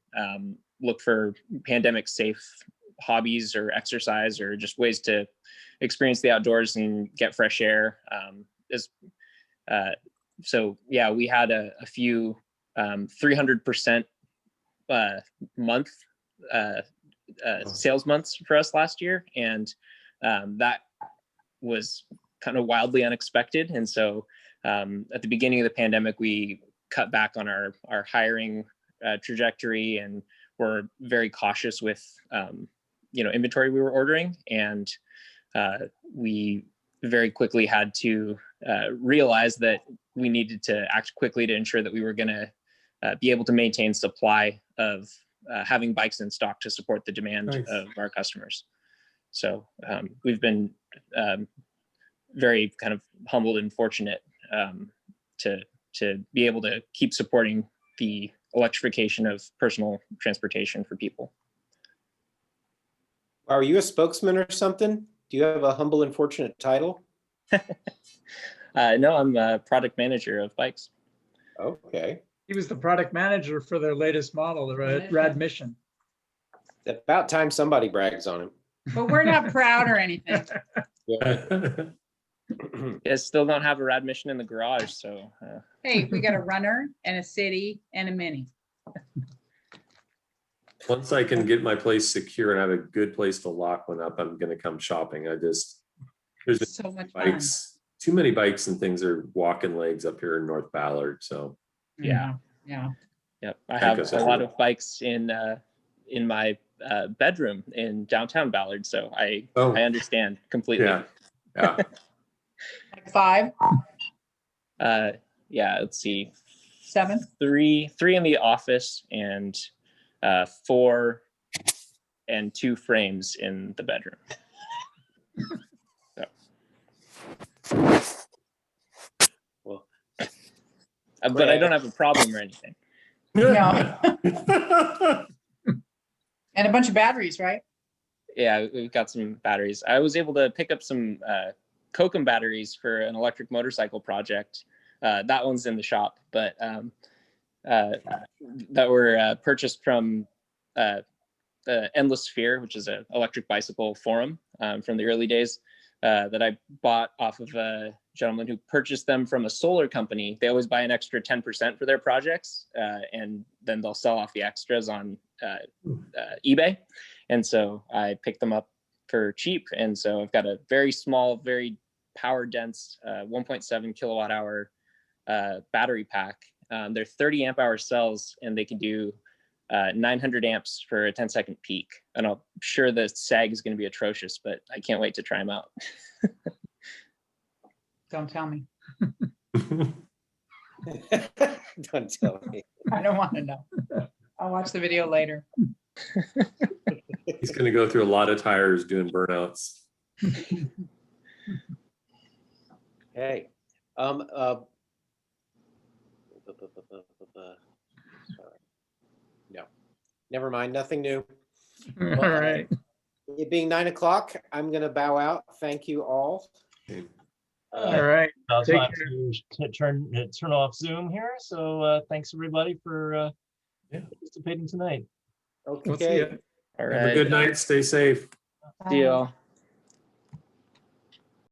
look for pandemic safe hobbies or exercise, or just ways to experience the outdoors and get fresh air. So yeah, we had a few 300% month sales months for us last year, and that was kind of wildly unexpected. And so at the beginning of the pandemic, we cut back on our hiring trajectory, and were very cautious with inventory we were ordering. And we very quickly had to realize that we needed to act quickly to ensure that we were going to be able to maintain supply of having bikes in stock to support the demand of our customers. So we've been very kind of humbled and fortunate to be able to keep supporting the electrification of personal transportation for people. Are you a spokesman or something? Do you have a humble and fortunate title? No, I'm a product manager of bikes. Okay. He was the product manager for their latest model, the Rad Mission. It's about time somebody brags on him. But we're not proud or anything. Yeah, still don't have a Rad Mission in the garage, so. Hey, we got a runner and a city and a mini. Once I can get my place secure and have a good place to lock one up, I'm gonna come shopping. There's So much bikes, too many bikes and things are walking legs up here in North Ballard, so. Yeah. Yeah. Yep. I have a lot of bikes in my bedroom in downtown Ballard, so I understand completely. Yeah. Like 5? Yeah, let's see. 7? 3 in the office and 4 and 2 frames in the bedroom. So. Well, but I don't have a problem or anything. No. And a bunch of batteries, right? Yeah, we've got some batteries. I was able to pick up some Kokum batteries for an electric motorcycle project. That one's in the shop, but that were purchased from the Endless Sphere, which is an electric bicycle forum from the early days that I bought off of a gentleman who purchased them from a solar company. They always buy an extra 10% for their projects, and then they'll sell off the extras on eBay. And so I picked them up for cheap. And so I've got a very small, very power dense 1.7 kilowatt hour battery pack. They're 30 amp hour cells, and they can do 900 amps for a 10-second peak. And I'm sure the sag is going to be atrocious, but I can't wait to try them out. Don't tell me. Don't tell me. I don't want to know. I'll watch the video later. He's gonna go through a lot of tires doing burnouts. Hey, no, never mind. Nothing new. All right. It being 9 o'clock, I'm gonna bow out. Thank you all. All right. Now Take time to turn off Zoom here. So thanks everybody for participating tonight. Okay. We'll see ya. All Have a right. good night. Stay safe. See y'all.